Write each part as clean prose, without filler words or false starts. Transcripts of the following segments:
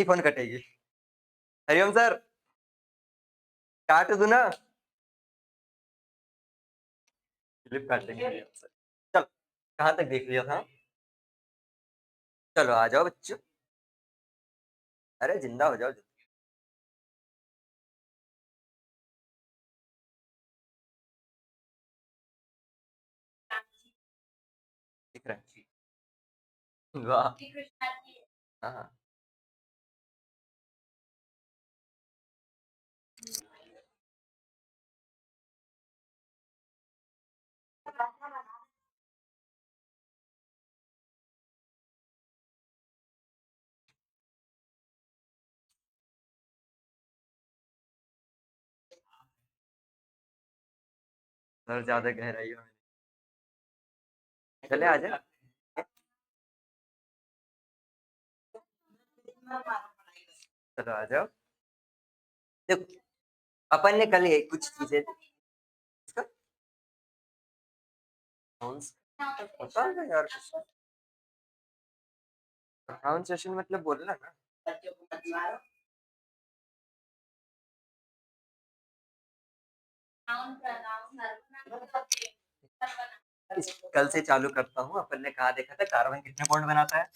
नहीं फोन कटेगी। हरिओम सर, काट दूं ना? क्लिप काटेंगे हरिओम सर। चल, कहाँ तक देख लिया था? चलो आ जाओ बच्चों। अरे जिंदा हो जाओ। दिख रहा है? वाह। हाँ हाँ। सर ज्यादा गहराई में चले आ जा। चलो आ जाओ। देखो, अपन ने कल ये कुछ चीजें इसका पता है यार, प्रोनाउंसिएशन मतलब बोलना ना। कल से चालू करता हूँ। अपन ने कहा देखा था कार्बन कितने बॉन्ड बनाता है?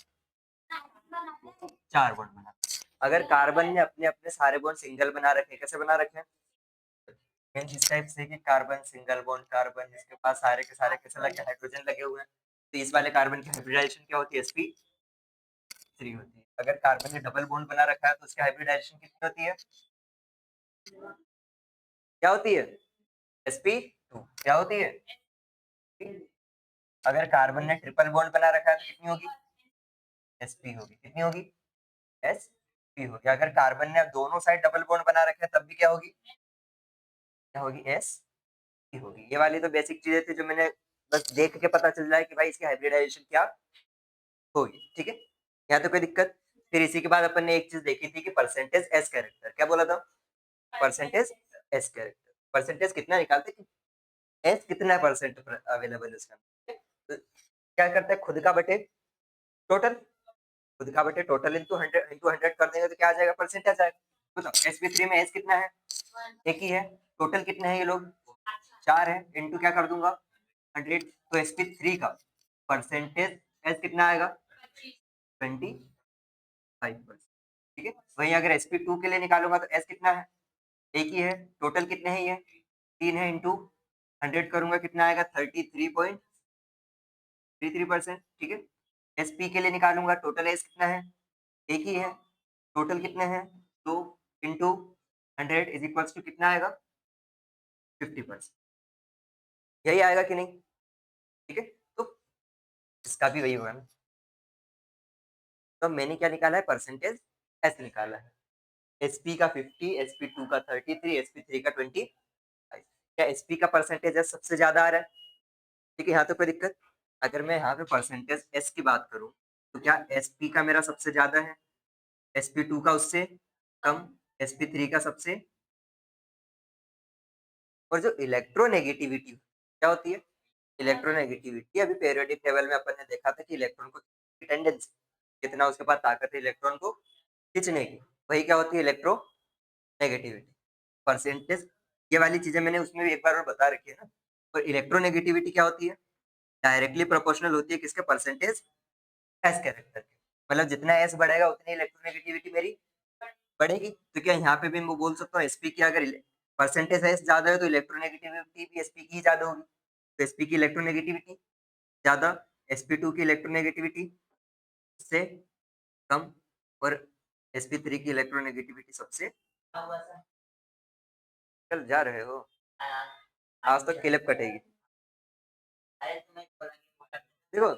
4 बॉन्ड बनाता है। अगर कार्बन ने अपने अपने सारे बॉन्ड सिंगल बना रखे, कैसे बना रखे हैं? इस टाइप से कि कार्बन सिंगल बॉन्ड कार्बन, इसके पास सारे के सारे कैसे लगे, हाइड्रोजन लगे हुए हैं। तो इस वाले कार्बन की हाइब्रिडाइजेशन क्या होती है? sp3 होती है। अगर कार्बन ने डबल बॉन्ड बना रखा है तो उसकी हाइब्रिडाइजेशन कितनी होती है? क्या होती है? sp2। क्या होती है? अगर कार्बन ने ट्रिपल बॉन्ड बना रखा है तो कितनी होगी? sp होगी। कितनी होगी? sp होगी। अगर कार्बन ने दोनों साइड डबल बॉन्ड बना रखे हैं तब भी क्या होगी? क्या होगी? sp होगी। ये वाली तो बेसिक चीजें थी जो मैंने बस देख के पता चल जाए कि भाई इसकी हाइब्रिडाइजेशन क्या होगी। ठीक है, यहाँ तो कोई दिक्कत। फिर इसी के बाद अपन ने एक चीज देखी थी कि परसेंटेज एस कैरेक्टर। क्या बोला था? Percentage S character. परसेंटेज कितना निकालते कि एस कितना परसेंट अवेलेबल है उसका। तो क्या करते हैं, खुद का बटे टोटल। खुद का बटे टोटल इंटू 100 कर देंगे तो क्या आ जाएगा? परसेंटेज आएगा। बताओ sp3 में एस कितना है? एक ही है। टोटल कितने हैं ये लोग? 4 है। इंटू क्या कर दूंगा? 100। तो sp3 का परसेंटेज एस कितना आएगा? 25%। ठीक है। वहीं अगर sp2 के लिए निकालूंगा तो एस कितना है? एक ही है। टोटल कितने हैं ये? 3 है। इंटू 100 करूंगा कितना आएगा? 33.33%। ठीक है। sp के लिए निकालूंगा टोटल एस कितना है? एक ही है। टोटल कितने हैं? 2 इंटू 100 इज इक्वल्स टू कितना आएगा? 50%। यही आएगा कि नहीं? ठीक है। तो इसका भी वही होगा ना। तो मैंने क्या निकाला है? परसेंटेज एस निकाला है। sp का 50, sp2 का 33, sp3 का 25। क्या sp का परसेंटेज एस सबसे ज्यादा आ रहा है? ठीक है, यहाँ तो कोई दिक्कत। अगर मैं यहाँ पे परसेंटेज एस की बात करूं तो क्या sp का मेरा सबसे ज्यादा है? sp2 का उससे कम, sp3 का सबसे। और जो इलेक्ट्रोनेगेटिविटी क्या होती है? इलेक्ट्रोनेगेटिविटी अभी पीरियोडिक टेबल में अपन ने देखा था कि इलेक्ट्रॉन को टेंडेंसी, कितना उसके पास ताकत है इलेक्ट्रॉन को खींचने की, वही क्या होती है? इलेक्ट्रोनेगेटिविटी। परसेंटेज ये वाली चीजें मैंने उसमें भी एक बार और बता रखी है ना। और इलेक्ट्रोनेगेटिविटी क्या होती है? डायरेक्टली प्रोपोर्शनल होती है किसके? परसेंटेज एस कैरेक्टर के। मतलब जितना एस बढ़ेगा उतनी इलेक्ट्रोनेगेटिविटी मेरी बढ़ेगी। तो क्या यहाँ पे भी मैं बोल सकता हूँ एसपी की अगर परसेंटेज एस ज्यादा है तो इलेक्ट्रोनेगेटिविटी भी एसपी की ज्यादा होगी। तो एसपी की इलेक्ट्रोनेगेटिविटी ज्यादा, sp2 की इलेक्ट्रोनेगेटिविटी से कम, और sp3 की इलेक्ट्रोनेगेटिविटी सबसे। कल जा रहे हो? आज तक क्लिप कटेगी। देखो,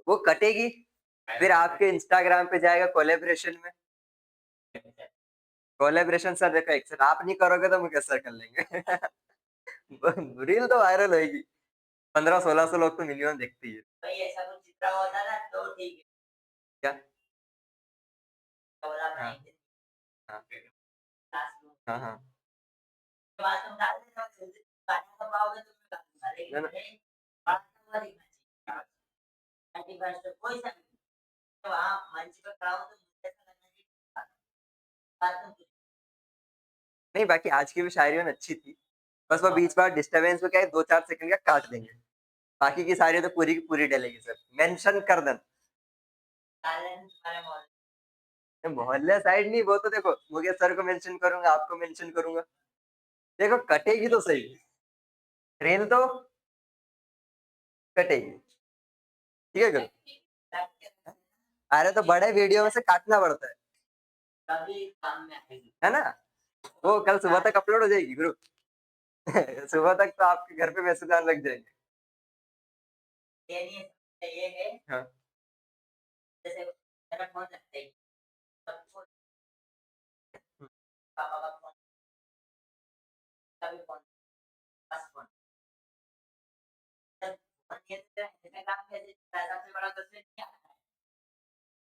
वो कटेगी फिर आपके इंस्टाग्राम पे जाएगा कोलेब्रेशन में। कोलेब्रेशन सर देखो, एक सर आप नहीं करोगे तो हम कैसे कर लेंगे? रील तो वायरल होगी। 1500-1600 लोग तो मिलियन देखती है। भाई ऐसा कुछ चित्रा होता ना तो ठीक है। क्या? हाँ हाँ हाँ हाँ। नहीं, बाकी आज की भी शायरी में अच्छी थी, बस वो बीच में डिस्टरबेंस में क्या है 2-4 सेकंड का काट देंगे, बाकी की सारी तो पूरी की पूरी डलेगी सर, मेंशन कर देना। मोहल्ले साइड नहीं, वो तो देखो मुझे सर को मेंशन करूंगा, आपको मेंशन करूंगा, देखो कटेगी तो सही, ट्रेन तो कटेगी, ठीक है करो। अरे तो बड़े वीडियो में से काटना पड़ता है ना, वो कल सुबह तक अपलोड हो जाएगी ग्रुप। सुबह तक तो आपके घर पे मैसेज आने लग जाएंगे। हाँ।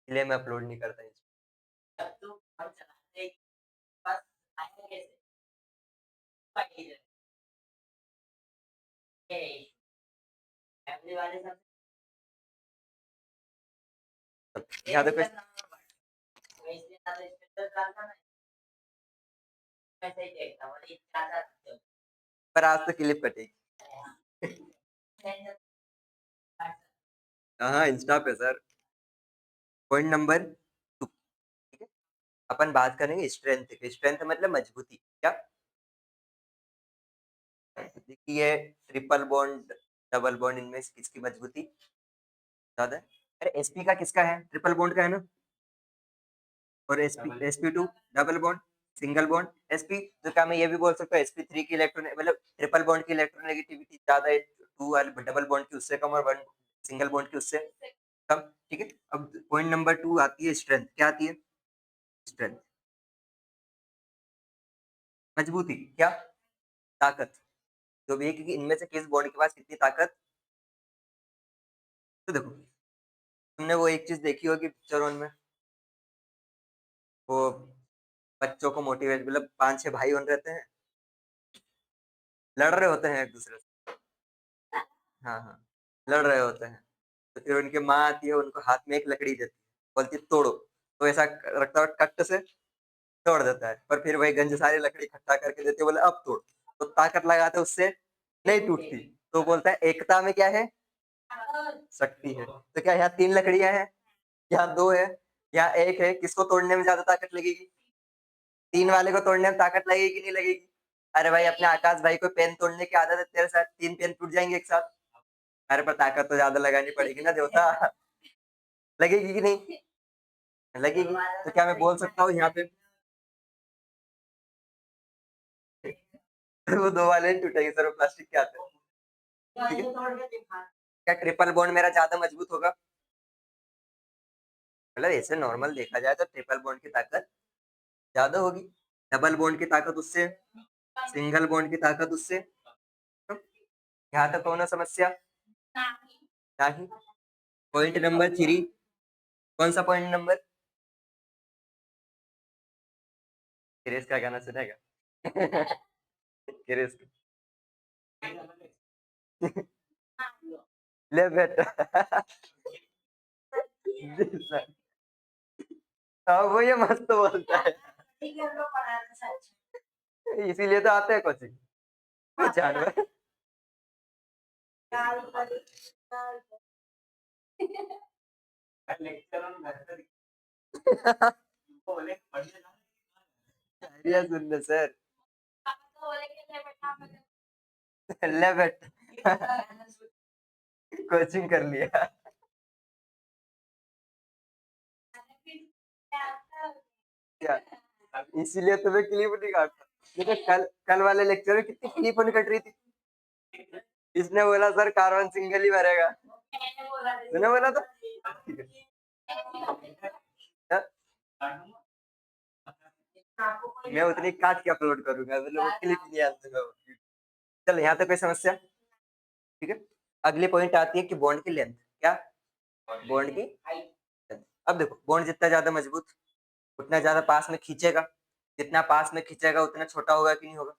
इसलिए मैं अपलोड नहीं करता इस यहाँ तो कुछ पर आज तो क्लिप कटेगी। हाँ इंस्टा पे सर। पॉइंट नंबर 2, ठीक है, अपन बात करेंगे स्ट्रेंथ की। स्ट्रेंथ मतलब मजबूती, क्या देखिए, ट्रिपल बॉन्ड डबल बॉन्ड इनमें से किसकी मजबूती ज्यादा है? अरे एसपी का किसका है, ट्रिपल बॉन्ड का है ना, और sp2 double bond single bond. sp तो क्या मैं ये भी बोल सकता हूँ sp3 की इलेक्ट्रॉन मतलब ट्रिपल बॉन्ड की इलेक्ट्रोनेगेटिविटी ज्यादा है, 2 वाले डबल बॉन्ड की उससे कम, और 1 सिंगल बॉन्ड की उससे कम, ठीक है। अब पॉइंट नंबर 2 आती है स्ट्रेंथ, क्या आती है स्ट्रेंथ, मजबूती, क्या ताकत, जो भी है, क्योंकि इनमें से किस बॉन्ड के पास कितनी ताकत। तो देखो, तुमने वो एक चीज देखी होगी पिक्चर में, वो बच्चों को मोटिवेट, मतलब 5-6 भाई बन रहते हैं, लड़ रहे होते हैं एक दूसरे से, हाँ हाँ, लड़ रहे होते हैं, तो फिर उनकी माँ आती है, उनको हाथ में एक लकड़ी देती है, बोलती है तोड़ो, तो ऐसा रखता हुआ कट से तोड़ देता है, पर फिर वही गंज सारी लकड़ी इकट्ठा करके देते, बोले अब तोड़, तो ताकत लगाते उससे नहीं टूटती, तो बोलता है एकता में क्या है, शक्ति है। तो क्या यहाँ 3 लकड़ियां हैं, यहाँ 2 है, यहाँ 1 है, किसको तोड़ने में ज्यादा ताकत लगेगी, 3 वाले को तोड़ने में ताकत लगेगी कि नहीं लगेगी? अरे भाई अपने आकाश भाई को पेन तोड़ने की आदत है, तेरे साथ 3 पेन टूट जाएंगे एक साथ, अरे पर ताकत तो ज्यादा लगानी पड़ेगी ना देवता। लगेगी कि नहीं लगेगी? तो क्या मैं बोल सकता हूँ यहाँ पे वो 2 वाले नहीं टूटेंगे सर, वो प्लास्टिक के आते हैं, ठीक है। क्या ट्रिपल बॉन्ड मेरा ज्यादा मजबूत होगा? मतलब ऐसे नॉर्मल देखा जाए तो ट्रिपल बॉन्ड की ताकत ज्यादा होगी, डबल बॉन्ड की ताकत उससे, सिंगल बॉन्ड की ताकत उससे, यहाँ तक कौन समस्या नहीं। पॉइंट नंबर 3, कौन सा पॉइंट नंबर, क्रिस का गाना सुनेगा? क्रिस ले बेटा। हाँ वो ये मस्त बोलता है, इसीलिए तो आते हैं कोचिंग, वो जानवर। शायरियाँ सुनने सर, ले बेटा, कोचिंग कर लिया। क्या इसीलिए तुम्हें क्लिप नहीं काटता, देखो कल कल वाले लेक्चर में कितनी क्लिप नहीं कट रही थी, इसने बोला सर कार्बन सिंगल ही भरेगा, तूने बोला था, हाँ? मैं उतनी काट के अपलोड करूंगा, मतलब वो क्लिप नहीं आती। चल यहाँ तक कोई समस्या, ठीक है। अगली पॉइंट आती है कि बॉन्ड की लेंथ, क्या बॉन्ड की लेंथ। अब देखो बॉन्ड जितना ज्यादा मजबूत उतना ज्यादा पास में खींचेगा, जितना पास में खींचेगा उतना छोटा होगा कि नहीं होगा,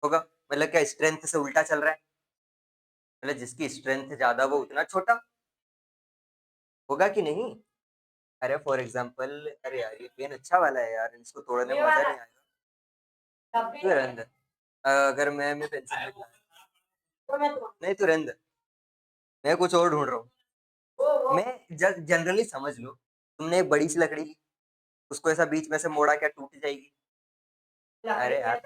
होगा, मतलब क्या स्ट्रेंथ से उल्टा चल रहा है, मतलब जिसकी स्ट्रेंथ ज्यादा वो उतना छोटा होगा कि नहीं, अरे फॉर एग्जाम्पल, अरे यार ये पेन अच्छा वाला है यार, इसको तोड़ने में मजा नहीं आएगा। तू रहने दे। अगर मैं पेंसिल लेके नहीं, तू रहने दे, मैं कुछ और ढूंढ रहा हूँ। मैं जनरली समझ लो, तुमने एक बड़ी सी लकड़ी ली, उसको ऐसा बीच में से मोड़ा, क्या टूट जाएगी? अरे यार,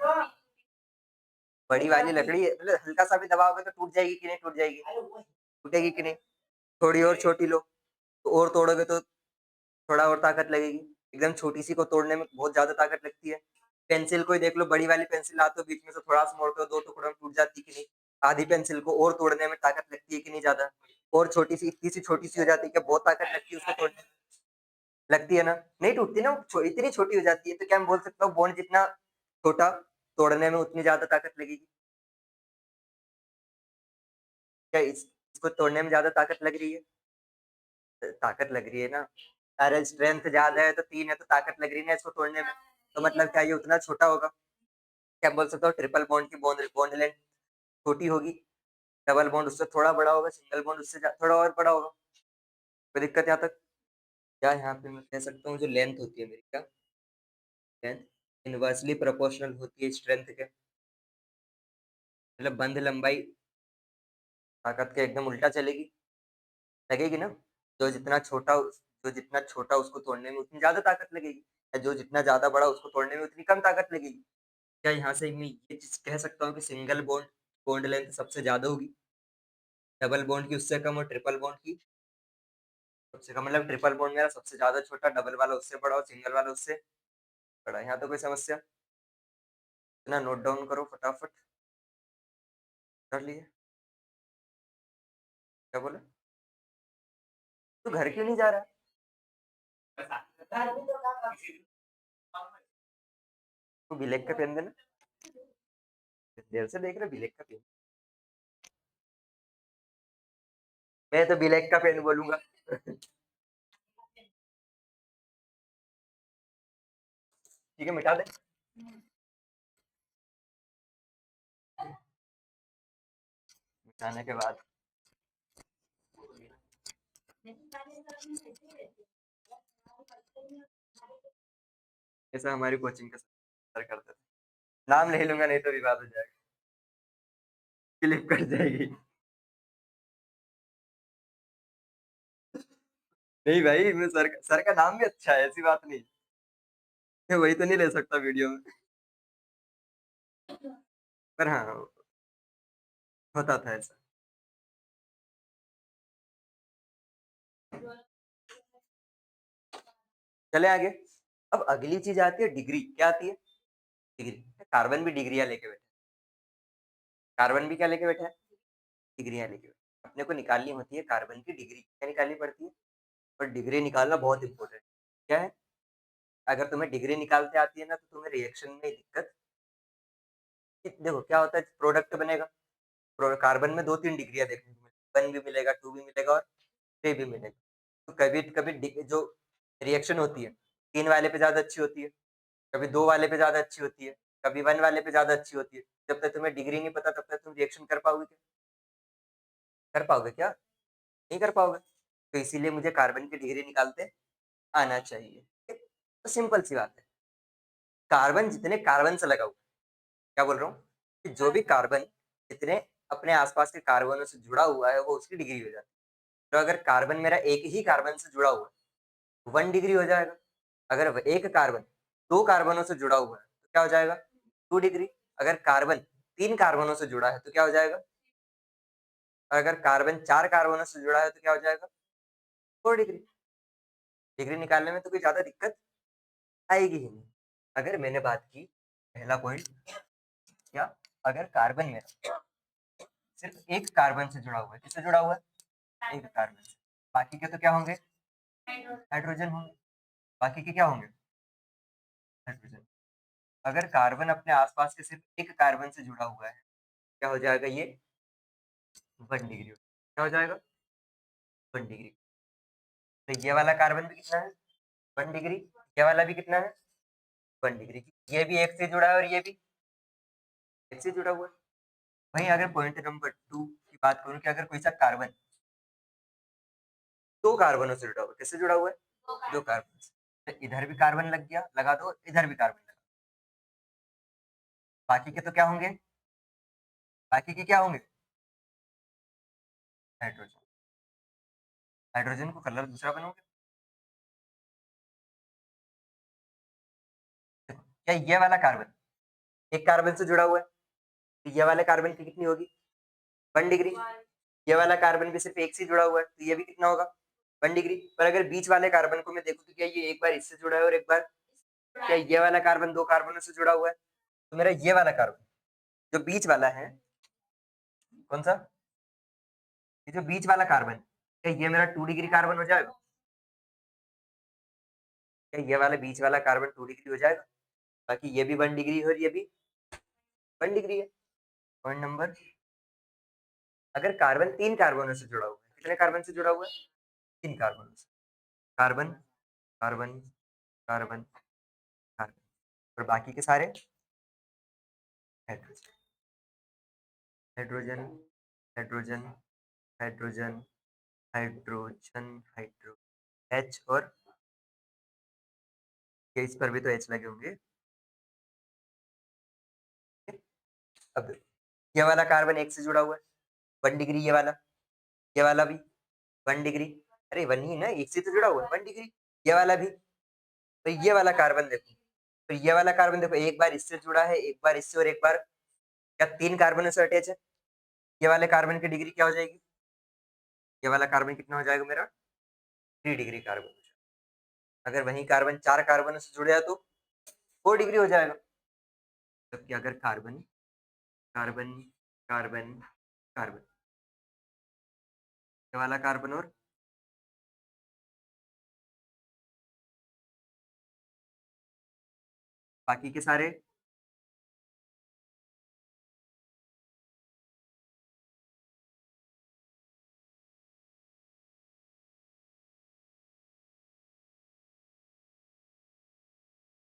बड़ी वाली लकड़ी है, मतलब हल्का सा भी दबाओगे तो टूट जाएगी कि नहीं टूट जाएगी? टूटेगी कि नहीं? थोड़ी और छोटी लो, तो और तोड़ोगे तो थोड़ा और ताकत लगेगी। एकदम छोटी सी को तोड़ने में बहुत ज्यादा ताकत लगती है। पेंसिल को ही देख लो, बड़ी वाली पेंसिल आते हो, बीच में से थोड़ा सा मोड़ते हो, दो टुकड़ों में टूट जाती है कि नहीं? आधी पेंसिल को और तोड़ने में ताकत लगती है कि नहीं ज्यादा? और छोटी सी, इतनी सी छोटी सी हो जाती है कि बहुत ताकत लगती है उसको तोड़ने में। लगती है ना? नहीं टूटती ना, इतनी छोटी हो जाती है, तो क्या हम बोल सकते हो बॉन्ड जितना छोटा, तोड़ने में उतनी ज्यादा ताकत लगेगी? क्या इसको तोड़ने में ज्यादा ताकत लग रही है? ताकत लग रही है ना। अरे स्ट्रेंथ ज्यादा है तो 3 है, तो ताकत लग रही है ना इसको तोड़ने में। तो मतलब क्या ये उतना छोटा होगा? क्या बोल सकते हो ट्रिपल बॉन्ड की बॉन्ड बॉन्ड लेंथ छोटी होगी, डबल बॉन्ड उससे थोड़ा बड़ा होगा, सिंगल बॉन्ड उससे थोड़ा और बड़ा होगा। कोई दिक्कत यहाँ तक? क्या यहाँ पे मैं कह सकता हूँ जो लेंथ होती है मेरी, क्या लेंथ इनवर्सली प्रोपोर्शनल होती है स्ट्रेंथ के। मतलब बंद लंबाई ताकत के एकदम उल्टा चलेगी, लगेगी ना? जो जितना छोटा जो जितना छोटा उसको तोड़ने में उतनी ज्यादा ताकत लगेगी, या जो जितना ज्यादा बड़ा उसको तोड़ने में उतनी कम ताकत लगेगी। क्या यहाँ से मैं ये चीज कह सकता हूँ कि सिंगल बॉन्ड बॉन्ड लेंथ सबसे ज्यादा होगी, डबल बॉन्ड की उससे कम, और ट्रिपल बॉन्ड की सबसे कम? मतलब ट्रिपल बॉन्ड मेरा सबसे ज्यादा छोटा, डबल वाला उससे बड़ा, और सिंगल वाला उससे बड़ा। यहाँ तो कोई समस्या? इतना नोट डाउन करो फटाफट। कर लिए? क्या बोला? तू घर क्यों नहीं जा रहा? तू ब्लैक का पेन देना, देर से देख रहे ब्लैक का पेन। मैं तो ब्लैक का पेन बोलूंगा। ठीक है, मिटा दे। मिटाने के बाद ऐसा हमारी कोचिंग का सर करते थे। नाम नहीं लूंगा, नहीं तो विवाद हो जाएगा, क्लिप कट जाएगी। नहीं भाई, मैं सर का नाम भी अच्छा है, ऐसी बात नहीं। मैं वही तो नहीं ले सकता वीडियो में। पर हाँ, होता था ऐसा। चले आगे। अब अगली चीज आती है डिग्री। क्या आती है? डिग्री। कार्बन भी डिग्रियां लेके बैठे, कार्बन भी क्या लेके बैठा है? डिग्रियां लेके बैठा। अपने को निकालनी होती है कार्बन की डिग्री, क्या निकालनी पड़ती है? और डिग्री निकालना बहुत इंपॉर्टेंट। क्या है? अगर तुम्हें डिग्री निकालते आती है ना, तो तुम्हें रिएक्शन में दिक्कत, देखो क्या होता है, प्रोडक्ट बनेगा। कार्बन में 2-3 डिग्रियां देखने को मिलेगी, 1 भी मिलेगा, 2 भी मिलेगा, और 3 भी मिलेगा। तो कभी कभी जो रिएक्शन होती है, 3 वाले पे ज्यादा अच्छी होती है, कभी 2 वाले पे ज्यादा अच्छी होती है, कभी 1 वाले पे ज्यादा अच्छी होती है। जब तक तुम्हें डिग्री नहीं पता, तब तक तुम रिएक्शन कर पाओगे क्या? कर पाओगे क्या? नहीं कर पाओगे। तो इसीलिए मुझे कार्बन की डिग्री निकालते आना चाहिए। तो सिंपल सी बात है, कार्बन जितने कार्बन से लगा हुआ, क्या बोल रहा हूँ, कि जो भी कार्बन जितने अपने आसपास के कार्बनों से जुड़ा हुआ है, वो उसकी डिग्री हो जाती है। तो अगर कार्बन मेरा एक ही कार्बन से जुड़ा हुआ है, 1 डिग्री हो जाएगा। अगर एक कार्बन 2 कार्बनों से जुड़ा हुआ है, तो क्या हो जाएगा? 2 डिग्री। अगर कार्बन 3 कार्बनों से जुड़ा है, तो क्या हो जाएगा? और अगर कार्बन 4 कार्बनों से जुड़ा है, तो क्या हो जाएगा? 4 डिग्री। डिग्री निकालने में तो कोई ज्यादा दिक्कत आएगी ही नहीं। अगर मैंने बात की, पहला पॉइंट क्या, अगर कार्बन में सिर्फ एक कार्बन से जुड़ा हुआ है, किससे जुड़ा हुआ है? एक कार्बन से। बाकी के तो क्या होंगे? हाइड्रोजन होंगे। बाकी के क्या होंगे? हाइड्रोजन। अगर कार्बन अपने आसपास के सिर्फ एक कार्बन से जुड़ा हुआ है, क्या हो जाएगा ये? 1 डिग्री। क्या हो जाएगा? 1 डिग्री। तो ये वाला कार्बन भी कितना है? 1 डिग्री। ये वाला भी कितना है? 1 डिग्री। ये भी एक से जुड़ा है, और ये भी एक से जुड़ा हुआ है। वहीं अगर पॉइंट नंबर 2 की बात करूं कि अगर कोई सा कार्बन 2 कार्बनों से जुड़ा हुआ है, किससे जुड़ा हुआ है? दो कार्बन, तो इधर भी कार्बन लग गया, लगा दो, इधर भी कार्बन लगा, बाकी के तो क्या होंगे, बाकी के क्या होंगे, हाइड्रोजन, हाइड्रोजन को कलर दूसरा बनोगे। क्या ये वाला कार्बन एक कार्बन से जुड़ा हुआ है, तो ये वाले कार्बन की कितनी होगी, 1 डिग्री। ये वाला कार्बन भी सिर्फ एक से जुड़ा हुआ है, तो ये भी कितना होगा, 1 डिग्री। पर अगर बीच वाले कार्बन को मैं देखूं तो क्या ये एक बार इससे जुड़ा है और एक बार, क्या ये वाला कार्बन दो कार्बनों से जुड़ा हुआ है, तो मेरा ये वाला कार्बन जो बीच वाला है, कौन सा, ये जो बीच वाला कार्बन, क्या ये मेरा 2 डिग्री कार्बन हो जाएगा, क्या ये वाला बीच वाला कार्बन 2 डिग्री हो जाएगा, बाकी ये भी 1 डिग्री और ये भी 1 डिग्री है। पॉइंट नंबर, अगर कार्बन 3 कार्बनों से जुड़ा हुआ है, कितने कार्बन से जुड़ा हुआ है, 3 कार्बनों से, कार्बन कार्बन कार्बन कार्बन, और बाकी के सारे hydrogen, hydrogen hydrogen hydrogen hydrogen hydro, H, और ये इस पर भी तो एच लगे होंगे। अब देखो, ये वाला कार्बन एक से जुड़ा हुआ है, 1 डिग्री, ये वाला भी 1 डिग्री, अरे 1 ही ना, एक से तो जुड़ा हुआ है, 1 डिग्री, ये वाला भी। तो ये वाला कार्बन देखो, तो ये वाला कार्बन देखो, एक बार इससे जुड़ा है, एक बार इससे, और एक बार, क्या 3 कार्बनों से अटैच है, ये वाले कार्बन की डिग्री क्या हो जाएगी, ये वाला कार्बन कितना हो जाएगा मेरा, 3 डिग्री कार्बन हो जाएगा। अगर वही कार्बन 4 कार्बनों से जुड़ जाए तो 4 डिग्री हो जाएगा। जबकि अगर कार्बन कार्बन कार्बन कार्बन, ये वाला कार्बन और बाकी के सारे,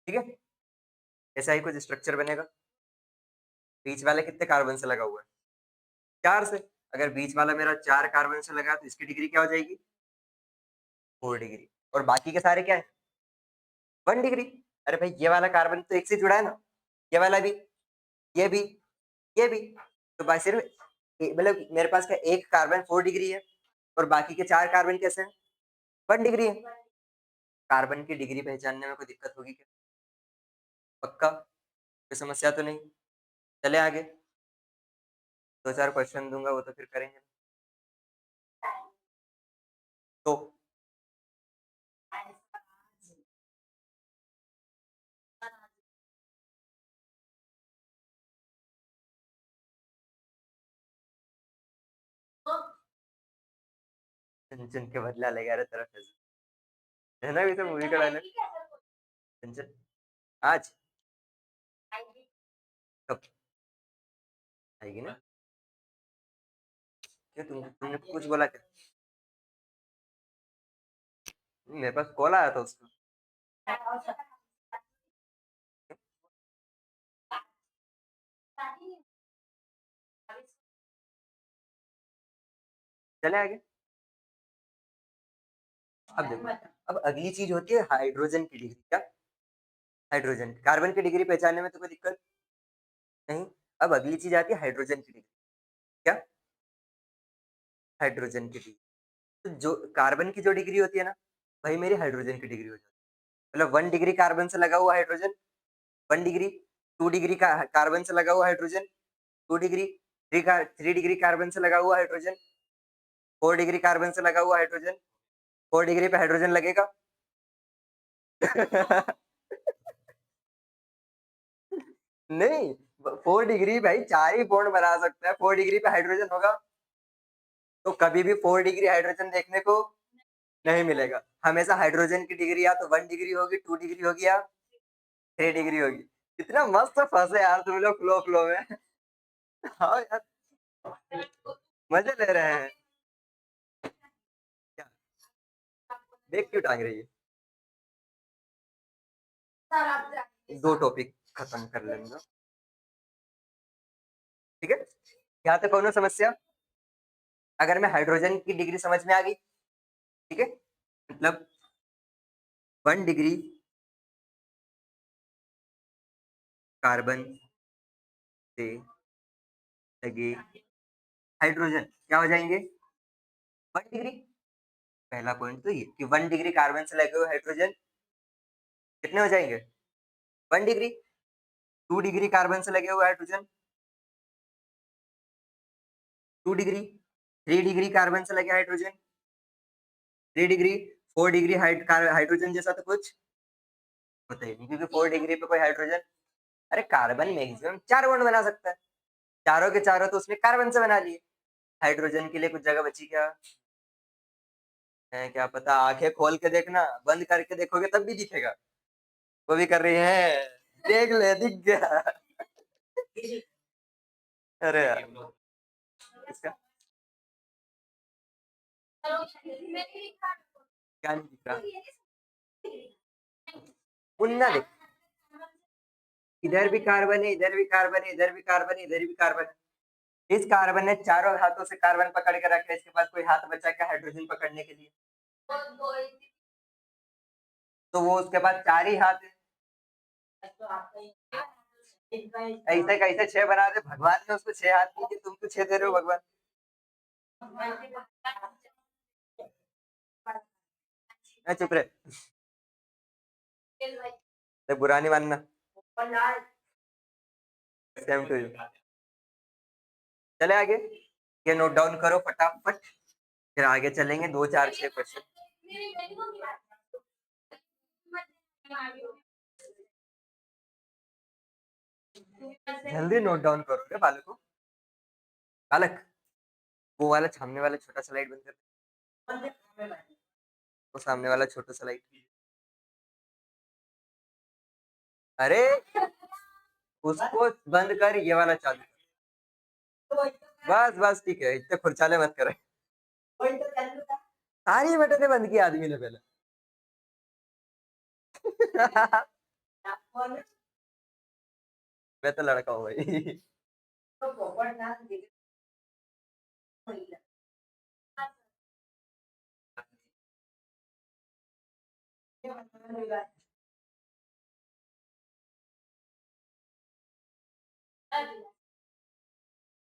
ठीक है, ऐसा ही कुछ स्ट्रक्चर बनेगा। बीच वाले कितने कार्बन से लगा हुआ है, 4 से, अगर बीच वाला मेरा 4 कार्बन से लगा तो इसकी डिग्री क्या हो जाएगी, 4 डिग्री, और बाकी के सारे क्या है, 1 डिग्री। अरे भाई ये वाला कार्बन तो एक से जुड़ा है ना, ये वाला भी, ये भी, ये भी, तो भाई सिर्फ मतलब मेरे पास क्या एक कार्बन 4 डिग्री है, और बाकी के 4 कार्बन कैसे हैं, 1 डिग्री है। कार्बन की डिग्री पहचानने में कोई दिक्कत होगी क्या, पक्का, कोई समस्या तो नहीं, चले आगे, 2 4 क्वेश्चन दूंगा वो तो फिर करेंगे। तो चुन चुन के बदला लेगा रे तेरा फैजल, है ना, वैसे मूवी का डायलॉग, चुन चुन, आज, कब आएगी ना, क्यों तुमने कुछ बोला क्या, मेरे पास कॉल आया था उसका, चले आगे। अब देखो, अब अगली चीज होती है हाइड्रोजन की डिग्री, क्या, हाइड्रोजन, कार्बन की डिग्री पहचानने में तो कोई दिक्कत नहीं। अब अगली चीज आती है हाइड्रोजन की डिग्री, क्या, हाइड्रोजन की डिग्री, तो जो कार्बन की जो डिग्री होती है ना, वही मेरी हाइड्रोजन की डिग्री हो जाती है, मतलब 1 डिग्री कार्बन से लगा हुआ हाइड्रोजन, 1 डिग्री, 2 डिग्री का कार्बन से लगा हुआ हाइड्रोजन, 2 डिग्री, 3 डिग्री कार्बन से लगा हुआ हाइड्रोजन, 4 डिग्री कार्बन से लगा हुआ हाइड्रोजन, 4 डिग्री पे हाइड्रोजन लगेगा। नहीं, 4 डिग्री भाई 4 ही बॉन्ड बना सकता है, 4 डिग्री पे हाइड्रोजन होगा, तो कभी भी 4 डिग्री हाइड्रोजन देखने को नहीं मिलेगा, हमेशा हाइड्रोजन की डिग्री या तो 1 डिग्री होगी, 2 डिग्री होगी, या 3 डिग्री होगी। इतना मस्त फंसे यार तुम लोग फ्लो फ्लो में। हाँ यार, मजे ले रहे हैं क्या, देख क्यों टांग रही है, 2 टॉपिक खत्म कर लेंगे, ठीक है, यहाँ तक कौन समस्या, अगर मैं हाइड्रोजन की डिग्री समझ में आ गई, ठीक है, मतलब 1 डिग्री कार्बन से लगे हाइड्रोजन क्या हो जाएंगे? 1 डिग्री। पहला पॉइंट तो ये कि 1 डिग्री कार्बन से लगे हुए हाइड्रोजन कितने हो जाएंगे? 1 डिग्री। 2 डिग्री कार्बन से लगे हुए हाइड्रोजन 2 डिग्री। 3 डिग्री कार्बन से लगे हाइड्रोजन 3 डिग्री। 4 डिग्री हाइड्रोजन जैसा तो कुछ होता ही नहीं, क्योंकि 4 डिग्री पे कोई हाइड्रोजन, अरे कार्बन मैक्सिमम 4 बॉन्ड बना सकता है, चारों के चारों तो उसने कार्बन से बना लिए। हाइड्रोजन के लिए कुछ जगह बची क्या है? क्या पता, आंखें खोल के देखना, बंद करके देखोगे तब भी दिखेगा। वो भी कर रही है, देख ले, दिख गया। अरे यार, इसका क्या नहीं दिख रहा? मुन्ना देख, इधर भी कार्बन है, इधर भी कार्बन है, इधर भी कार्बन है, इधर भी कार्बन है। इस कार्बन ने चारों हाथों से कार्बन पकड़ के रखा है, इसके पास कोई हाथ बचा क्या हाइड्रोजन पकड़ने के लिए? तो वो उसके पास 4 ही हाथ है। ऐसे कैसे 6 बना दे? भगवान ने उसको 6 हाथ दिए, तुम तो 6 दे रहे हो भगवान। चुप रहे, तो बुरा नहीं मानना। Same to you. चले आगे, ये नोट डाउन करो फटाफट, फिर आगे चलेंगे 2 4 6 क्वेश्चन। जल्दी नोट डाउन करो रे बालक, बालक। वो वाला सामने वाला छोटा सा लाइट बंद कर, वो सामने वाला छोटा सा लाइट। अरे उसको बंद कर, ये वाला चालू कर। बस बस ठीक है, इतने खुरचाले मत करे। सारी बटने बंद की आदमी ने पहले। मैं तो लड़का हूँ भाई।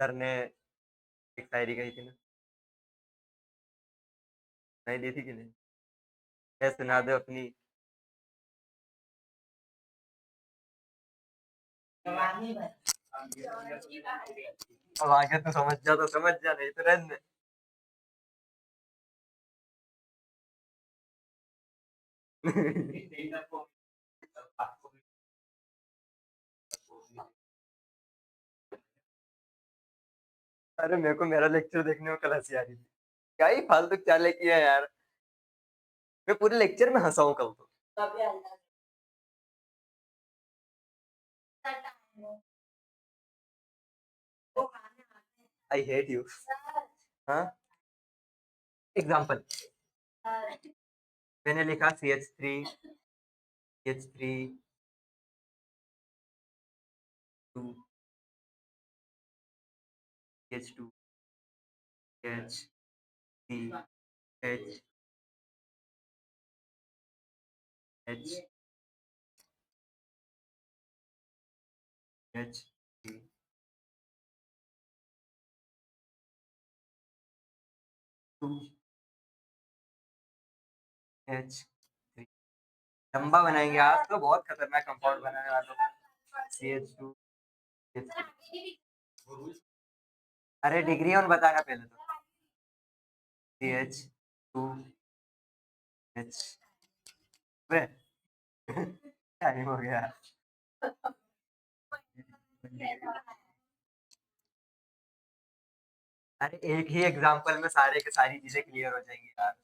सर ने एक शायरी कही थी ना, नहीं दी थी कि नहीं? मैं सुना दो अपनी। अब आगे तो समझ जा, तो समझ जा, नहीं तो रहने दे। अरे मेरे को मेरा लेक्चर देखने में कल हंसी आ रही थी। क्या ही फालतू चाले किया है यार, मैं पूरे लेक्चर में हंसा हूँ कल तो। I hate you. हाँ, एग्जाम्पल मैंने लिखा CH3 2 CH2 H H H3 2 H3। लंबा बनाएंगे, आज तो बहुत खतरनाक कंपाउंड बनाने वालों को। CH2 अरे डिग्री और बताना पहले तो। CH2H टाइम हो गया। अरे एक ही एग्जांपल में सारे के सारी चीजें क्लियर हो जाएंगी यार।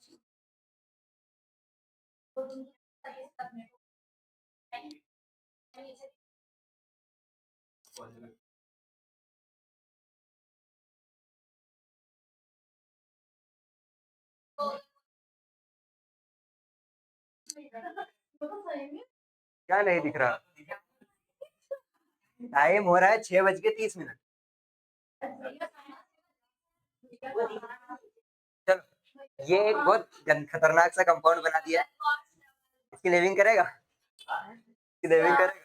क्या नहीं दिख रहा? टाइम हो रहा है 6:30। चलो, ये एक बहुत खतरनाक सा कंपाउंड बना दिया है, स्किलेविंग करेगा, स्किलेविंग करेगा,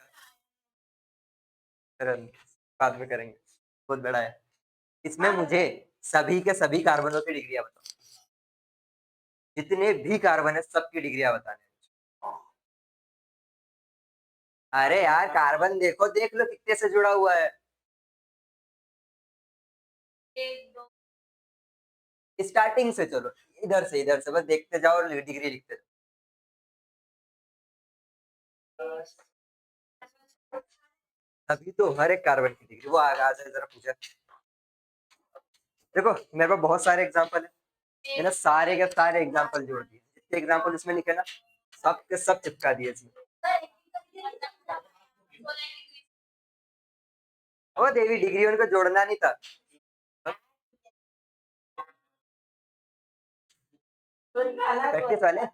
बाद में करेंगे, बहुत बड़ा है। इसमें मुझे सभी के सभी कार्बनों की डिग्रियां बताओ, जितने भी कार्बन है सबकी डिग्रियां बताने। अरे यार कार्बन देखो, देख लो कितने से जुड़ा हुआ है। स्टार्टिंग से चलो, इधर से बस देखते जाओ और डिग्री लिखते जाओ। अभी तो हर एक कार्बन की डिग्री वो आ जाए, जरा पूछा। देखो मेरे पास बहुत सारे एग्जांपल है, मैंने सारे के सारे एग्जांपल जोड़ दिए, जितने एग्जांपल इसमें लिखे ना सब के सब चिपका दिए इसमें। ओ देवी डिग्री उनको जोड़ना नहीं था। प्रैक्टिस वाले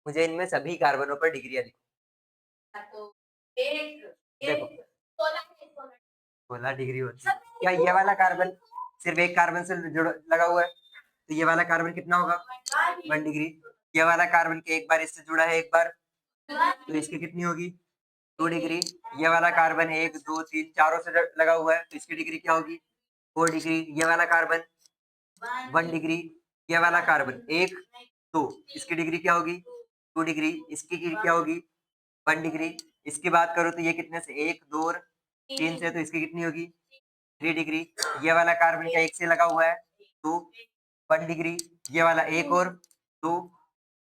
मुझे इनमें सभी कार्बनों पर डिग्रियां लिखो। देखो 16 डिग्री होती है। क्या ये वाला कार्बन सिर्फ एक कार्बन से जुड़ लगा हुआ है, तो ये वाला कार्बन कितना होगा 1 डिग्री। ये वाला कार्बन के एक बार इससे जुड़ा है एक बार, तो इसकी कितनी होगी 2 डिग्री। ये वाला कार्बन 1 2 3 चारों से लगा हुआ है, तो इसकी डिग्री क्या होगी 4 डिग्री। ये वाला कार्बन 1 डिग्री। ये वाला कार्बन 1 2, इसकी डिग्री क्या होगी 2 डिग्री। इसकी क्या होगी 1 डिग्री। इसकी बात करो तो ये कितने से 1 2 और 3 से, तो इसकी कितनी होगी 3 डिग्री। ये वाला कार्बन क्या एक से लगा हुआ है तो 1 डिग्री। ये वाला एक और 2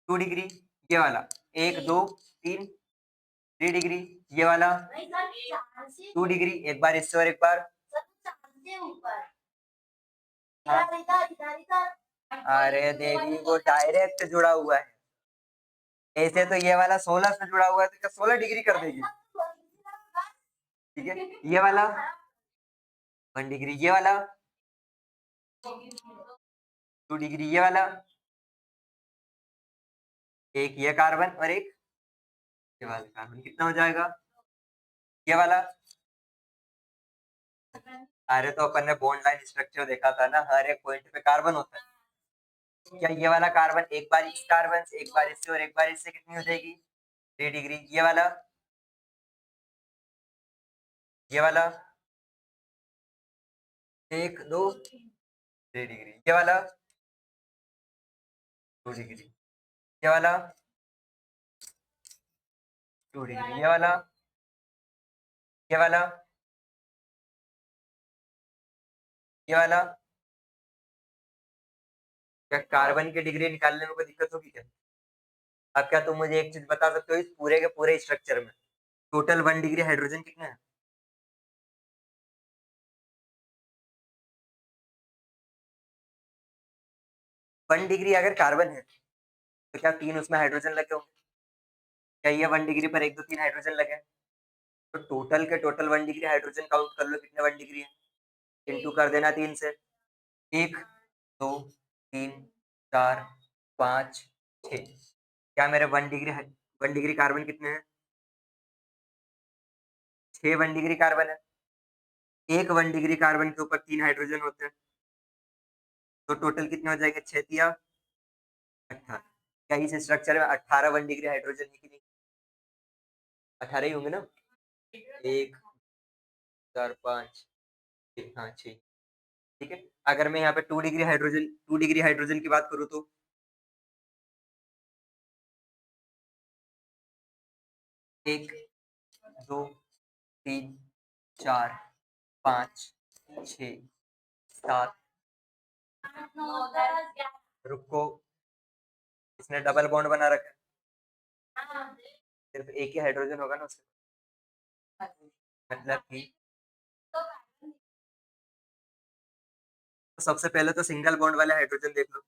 2 डिग्री। ये वाला 1 2 3 3 डिग्री। ये वाला 2 डिग्री, एक बार इससे और एक बार। अरे देवी वो डायरेक्ट जुड़ा हुआ है, ऐसे तो ये वाला 16 से जुड़ा हुआ है, तो क्या 16 डिग्री कर देगी। ठीक है, ये वाला 1 डिग्री, ये वाला 2 डिग्री, ये वाला एक ये कार्बन और एक ये वाला कार्बन, कितना हो जाएगा ये वाला। अरे तो अपन ने बॉन्ड लाइन स्ट्रक्चर देखा था ना, हर एक पॉइंट पे कार्बन होता है। क्या ये वाला कार्बन एक बार इस कार्बन से, एक बार इससे और एक बार इससे कितनी हो जाएगी 3 डिग्री। ये वाला 1 2 3 डिग्री। ये वाला 2 डिग्री। ये वाला 2 डिग्री। ये वाला ये वाला। क्या कार्बन की डिग्री निकालने में कोई दिक्कत होगी क्या। अब क्या तुम मुझे एक चीज बता सकते हो, इस पूरे के पूरे स्ट्रक्चर में टोटल 1 डिग्री हाइड्रोजन कितना है। 1 डिग्री अगर कार्बन है तो क्या 3 उसमें हाइड्रोजन लगे होंगे। क्या ये 1 डिग्री पर 1 2 3 हाइड्रोजन लगे, तो टोटल के टोटल 1 डिग्री हाइड्रोजन काउंट कर लो कितने 1 डिग्री है, इंटू कर देना 3 से। 1 2 3 4 5 6। क्या मेरे 1 डिग्री कार्बन कितने हैं 6 1 डिग्री कार्बन है। एक 1 डिग्री कार्बन के ऊपर 3 हाइड्रोजन होते हैं, तो टोटल कितने हो जाएंगे 6 तिया 18। क्या इस स्ट्रक्चर में 18 1 डिग्री हाइड्रोजन है कि नहीं, 18 ही होंगे ना। 1 4 5 6, हाँ 6। ठीक है, अगर मैं यहाँ पे 2 डिग्री हाइड्रोजन की बात करूँ तो 1 2 3 4 5 6 7। रुको, इसने डबल बॉन्ड बना रखा है, सिर्फ एक ही हाइड्रोजन होगा ना उसके, मतलब कि तो सबसे पहले तो सिंगल बॉन्ड वाले हाइड्रोजन देख लो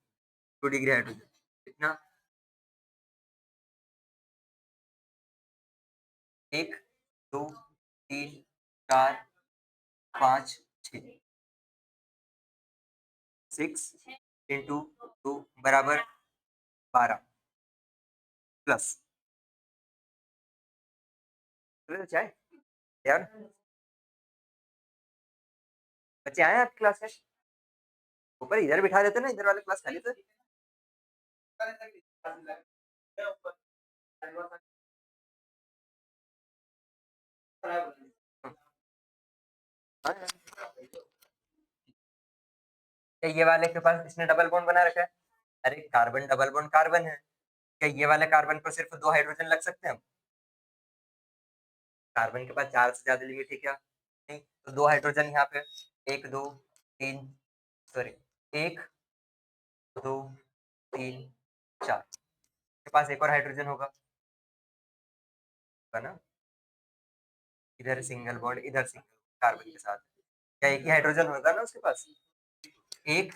2 डिग्री हाइड्रोजन कितना 1 2 3 4 5 6 6 इंटू 2 बराबर 12 प्लस चाहे यार बच्चे आए आपकी क्लास में? ऊपर इधर बिठा देते ना, इधर वाले क्लास खाली तो। क्या ये वाले के पास इसने डबल बॉन्ड बना रखा है? अरे कार्बन डबल बॉन्ड कार्बन है। क्या ये वाले कार्बन पर सिर्फ 2 हाइड्रोजन लग सकते हैं? कार्बन के पास 4 से ज्यादा लिमिट है क्या? नहीं, तो 2 हाइड्रोजन यहाँ पे, 1 2 3, सॉरी 1 2 3 4, के पास एक और हाइड्रोजन होगा ना? इधर सिंगल बॉन्ड, इधर सिंगल कार्बन के साथ, क्या एक ही हाइड्रोजन होगा ना उसके पास? 1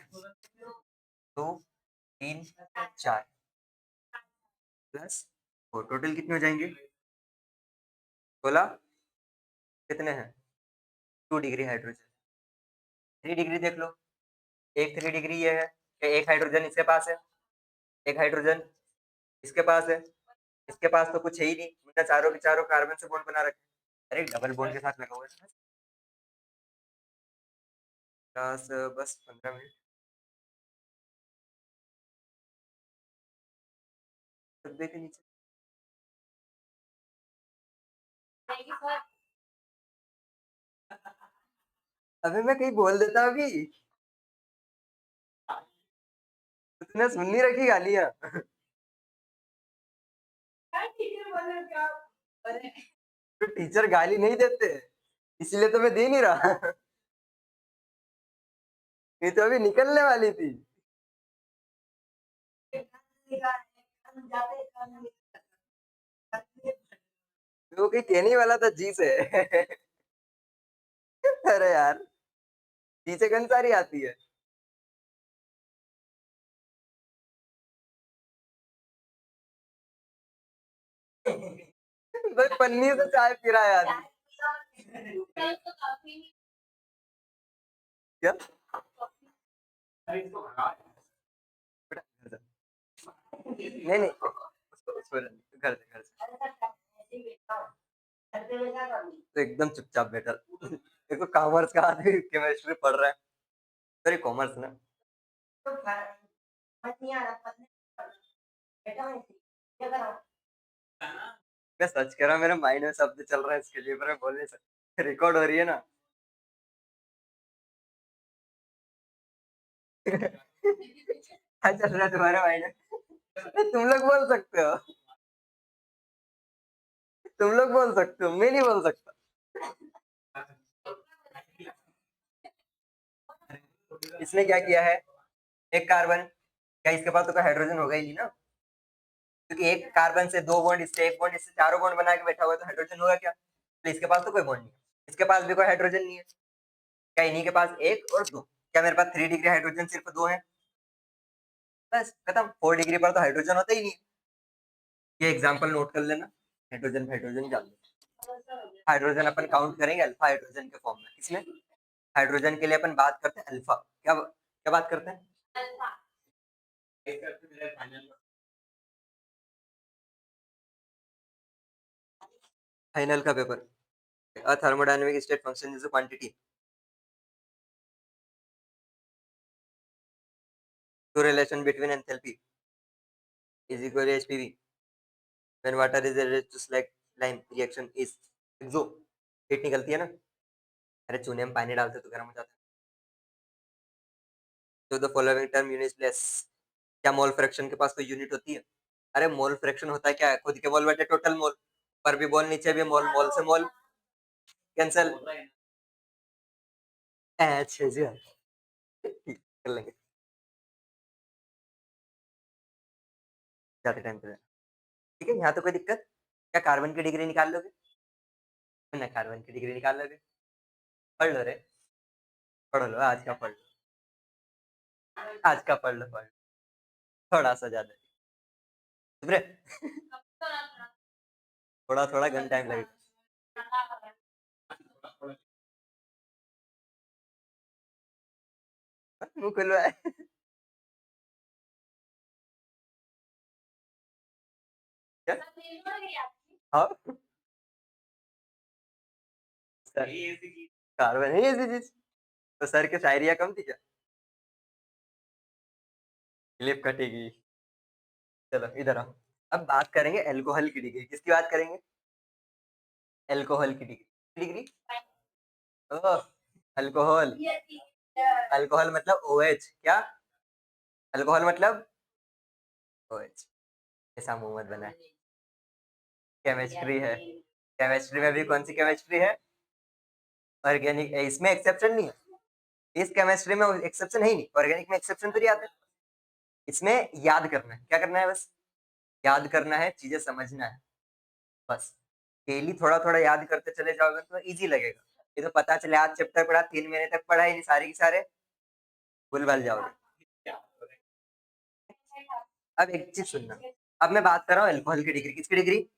2 3 4 प्लस 4, टोटल कितने हो जाएंगे? 16। कितने हैं? 2 डिग्री हाइड्रोजन। 3 डिग्री देख लो, एक 3 डिग्री ये है, एक हाइड्रोजन इसके पास है, एक हाइड्रोजन इसके पास है, इसके पास तो कुछ है ही नहीं, उनका चारों के चारों कार्बन से बॉन्ड बना रखे। अरे डबल बॉन्ड के साथ लगा हुआ है। बस बस 15 मिनट डब्बे के नीचे। अबे मैं कहीं बोल देता अभी, तूने सुन नहीं रखी गालियां? तो टीचर गाली नहीं देते, इसलिए तो मैं दे नहीं रहा। ये तो अभी निकलने वाली थी। वो कहीं कहने वाला था जी से। अरे यार, जी से कौन सारी आती है? बस पन्नी से चाय पी रहा है आदमी। क्या? नहीं नहीं, घर से घर से तो एकदम चुपचाप बैठा। देखो कॉमर्स का आदमी केमिस्ट्री पढ़ रहा है, सॉरी कॉमर्स ना। मैं सच कह रहा हूँ, मेरे माइंड में शब्द चल रहा है इसके लिए, पर मैं बोल नहीं सकता, रिकॉर्ड हो रही है ना। क्या चल रहा है तुम्हारे माइंड में? तुम लोग बोल सकते हो, तुम लोग बोल सकते हो, मैं नहीं बोल सकता। इसने क्या किया है? एक कार्बन, क्या इसके पास तो कोई हाइड्रोजन होगा ही नहीं ना, क्योंकि एक कार्बन से 2 बॉन्ड, इससे 1 बॉन्ड, इससे चारों बॉन्ड बना के बैठा हुआ है, तो हाइड्रोजन होगा क्या? तो इसके पास तो कोई बॉन्ड नहीं है, इसके पास भी कोई हाइड्रोजन नहीं है। क्या इन्हीं के पास 1 और 2? क्या मेरे पास 3 डिग्री हाइड्रोजन सिर्फ 2 है? बस खत्म, 4 डिग्री पर तो हाइड्रोजन होता ही नहीं। ये एग्जांपल नोट कर लेना, हाइड्रोजन हाइड्रोजन डाल दो। हाइड्रोजन अपन काउंट करेंगे अल्फा हाइड्रोजन के फॉर्म में, किसमें? हाइड्रोजन के लिए अपन बात करते हैं अल्फा, क्या क्या बात करते हैं? फाइनल का paper. A thermodynamic state function is a quantity to relation between enthalpy is equal to HPV when water is added to slime reaction is exo, heat निकलती है ना। अरे चूने में पानी डालते तो गर्म हो जाता है। तो the following term unit place, क्या मोल फ्रैक्शन के पास कोई यूनिट होती है? अरे मोल फ्रैक्शन होता है क्या? खुद के मोल बटे टोटल मोल, पर भी मोल नीचे भी मोल, मोल से मोल कैंसिल। अच्छा जी, ठीक कर लेंगे, ज्यादा टाइम पे। ठीक है, यहाँ तो कोई दिक्कत? क्या कार्बन की डिग्री निकाल लोगे? ना कार्बन की डिग्री निकाल लोगे? पढ़ लो रे, पढ़ लो आज का, पढ़ लो आज का, पढ़ लो पढ़ लो, थोड़ा सा ज्यादा। चुप रे, थोड़ा थोड़ा घंटा टाइम लगेगा। मुंह खुलवा है। क्या? हाँ, कार्बन है ऐसी चीज। तो सर की शायरिया कम थी क्या? क्लिप कटेगी। चलो इधर आओ। अब बात करेंगे अल्कोहल की डिग्री। किसकी बात करेंगे? अल्कोहल की डिग्री। डिग्री ओह, अल्कोहल। अल्कोहल मतलब OH क्या? अल्कोहल मतलब OH। ऐसा मुंह मत बना। केमिस्ट्री है। केमिस्ट्री में भी कौन सी केमिस्ट्री है? ऑर्गेनिक। इसमें एक्सेप्शन नहीं है। इस केमिस्ट्री में एक्सेप्शन है ही नहीं। ऑर्गेनिक में एक्सेप्शन तो नहीं आते। इसमें याद करना है। क्या करना है? बस याद करना है, चीजें समझना है बस। डेली थोड़ा थोड़ा याद करते चले जाओगे तो इजी लगेगा। ये तो पता चले आज चैप्टर पढ़ा, 3 महीने तक पढ़ा ही नहीं, सारे के सारे भूल भाल जाओगे। अब एक चीज सुनना। अब मैं बात कर रहा हूँ अल्कोहल की डिग्री। किसकी डिग्री?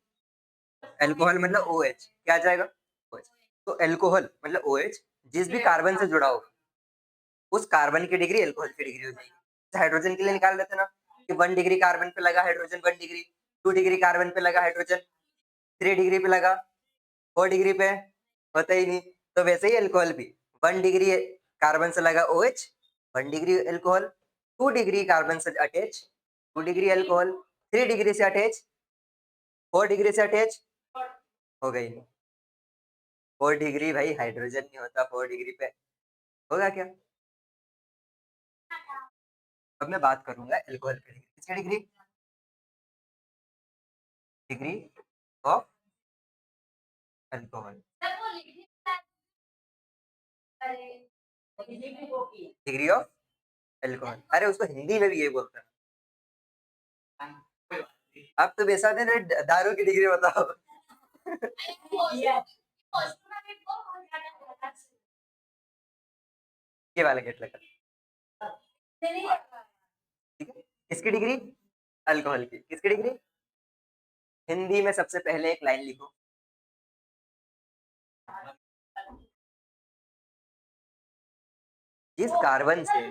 अल्कोहल मतलब OH। क्या आ जाएगा? OH। तो अल्कोहल मतलब OH जिस भी कार्बन से जुड़ा होगा उस कार्बन की डिग्री अल्कोहल की डिग्री हो जाएगी। तो हाइड्रोजन के लिए निकाल लेते ना कि 1 डिग्री कार्बन पे लगा हाइड्रोजन 1 डिग्री, 2 डिग्री कार्बन पे लगा हाइड्रोजन, 3 डिग्री पे लगा, 4 डिग्री पे होता ही नहीं। तो वैसे ही अल्कोहल भी 1 डिग्री कार्बन से लगा OH, 1 degree alcohol, 2 degree carbon से अटैच, 2 डिग्री अल्कोहल, 3 डिग्री से अटैच, 4 डिग्री से अटैच, हो गई। 4 डिग्री भाई हाइड्रोजन नहीं होता 4 डिग्री पे, होगा क्या? अब मैं बात करूंगा एल्कोहल की डिग्री। किसकी degree? Degree of alcohol. Degree of alcohol. अरे उसको हिंदी में भी ये बोलते हैं। अब तो वैसा दिन दारू की डिग्री बताओ। ये वाला गेट लगा। ठीक है। किसकी डिग्री? अल्कोहल की। किसकी डिग्री? हिंदी में सबसे पहले एक लाइन लिखो। जिस कार्बन से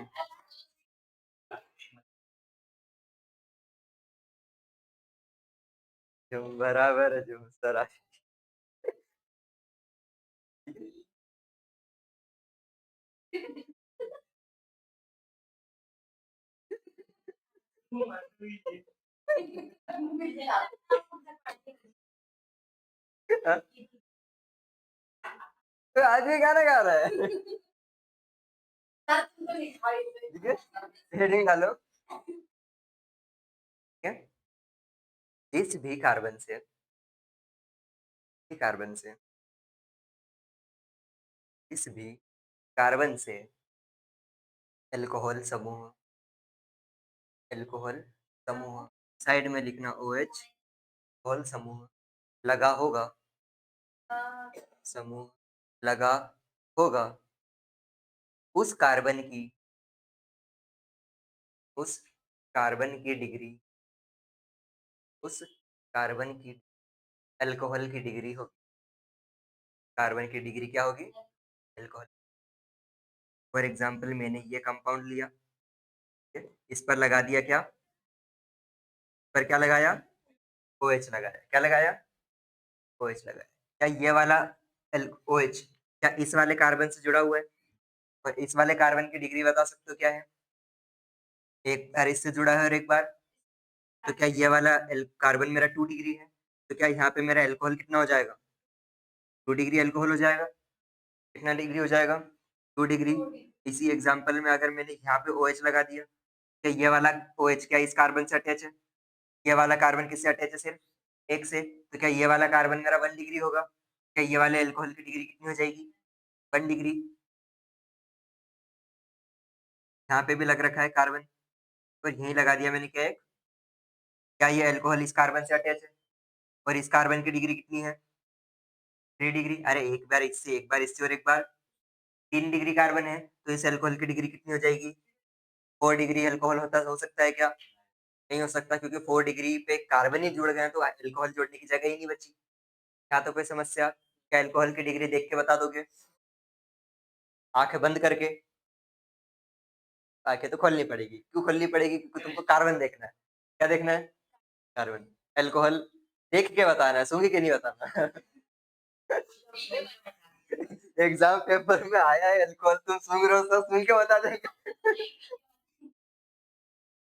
जो बराबर जो सरा तो आज भी गाना गा रहा है। ठीक है, हेडिंग डालो। ठीक है। इस भी कार्बन से, कार्बन से, इस भी कार्बन से अल्कोहल समूह, अल्कोहल समूह, साइड में लिखना OH, अल्कोहल समूह लगा होगा, समूह लगा होगा उस कार्बन की, उस कार्बन की डिग्री, उस कार्बन की अल्कोहल की डिग्री होगी। कार्बन की डिग्री क्या होगी? अल्कोहल। फॉर एग्जाम्पल मैंने ये कंपाउंड लिया, ठीक है? इस पर लगा दिया क्या? पर क्या लगाया? OH लगाया। क्या लगाया? OH लगाया। क्या ये वाला OH क्या इस वाले कार्बन से जुड़ा हुआ है? और इस वाले कार्बन की डिग्री बता सकते हो क्या है? एक बार इससे जुड़ा है और एक बार, तो क्या ये वाला कार्बन मेरा 2 डिग्री है, तो क्या यहाँ पे मेरा अल्कोहल कितना हो जाएगा? 2 डिग्री अल्कोहल हो जाएगा। कितना डिग्री हो जाएगा? 2 डिग्री। इसी एग्जाम्पल में अगर मैंने यहाँ पे OH लगा दिया, क्या ये वाला OH क्या इस कार्बन से अटैच है? ये वाला कार्बन किससे अटैच है? सिर्फ एक से। तो क्या ये वाला कार्बन मेरा 1 डिग्री होगा? क्या ये वाले अल्कोहल की डिग्री कितनी हो जाएगी? 1 डिग्री। यहाँ पे भी लग रखा है कार्बन, तो यहीं लगा दिया मैंने। क्या है? क्या ये अल्कोहल इस कार्बन से अटैच है? और इस कार्बन की डिग्री कितनी है? 3 डिग्री। अरे एक बार इससे, एक बार इससे और एक बार, 3 डिग्री कार्बन है, तो इस अल्कोहल की डिग्री कितनी हो जाएगी? 4 डिग्री अल्कोहल होता हो सकता है क्या? नहीं हो सकता, क्योंकि 4 डिग्री पे कार्बन ही जुड़ गए हैं, तो अल्कोहल जोड़ने की जगह ही नहीं बची। क्या तो कोई समस्या? क्या अल्कोहल की डिग्री देख के बता दोगे? आंखें बंद करके? आंखें तो खोलनी पड़ेगी। क्यों खोलनी पड़ेगी? क्योंकि तुमको कार्बन देखना है। क्या देखना है? कार्बन। अल्कोहल देख के बताना है, सूंघ के नहीं बताना। एग्जाम पेपर में आया है अल्कोहल, तुम सूंघ रहे हो, सब सुन के बता देंगे।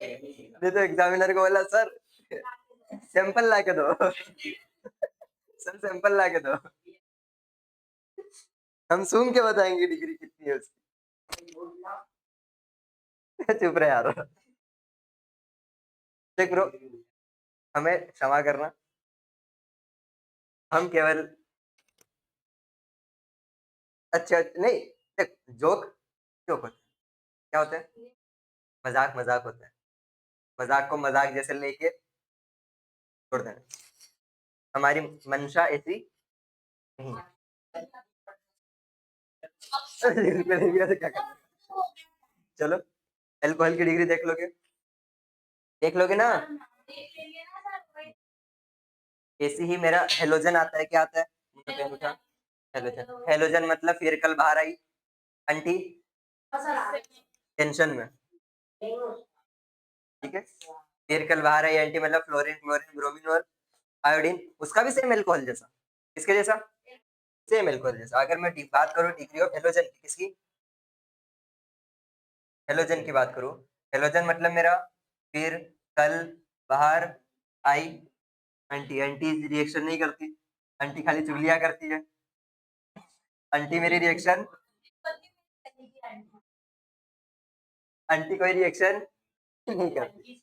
नहीं तो एग्जामिनर को बोला सर सैंपल ला के दो, सर सैंपल ला के दो, हम सूंघ के बताएंगे डिग्री कितनी है उसकी। चुप रहे यार। देख ब्रो, हमें क्षमा करना, हम केवल अच्छा नहीं, देख जोक जोक होता है, क्या होता है, मजाक मजाक होता है, मजाक को मजाक जैसे लेके छोड़ देना, हमारी मंशा ऐसी नहीं है। क्या करना? चलो अल्कोहल की डिग्री देख लोगे, देख लोगे ना, ऐसे ही मेरा हेलोजन आता है, क्या आता है, मुझे पेन उठा, हेलोजन, हेलोजन मतलब फिर कल बाहर आई आंटी टेंशन में, ठीक है, फिर कल बाहर आई आंटी मतलब फ्लोरीन क्लोरीन ब्रोमीन और आयोडीन, उसका भी सेम एल्कोहल जैसा, किसके जैसा, सेम एल्कोहल जैसा। अगर मैं बात करूं डिग्री ऑफ हेलोजन की, किसकी, हेलोजन की बात करूं, हेलोजन मतलब मेरा फिर कल बाहर आई आंटी, आंटी रिएक्शन नहीं करती, आंटी खाली चुगलियां करती है, आंटी मेरी रिएक्शन, आंटी कोई रिएक्शन नहीं करती,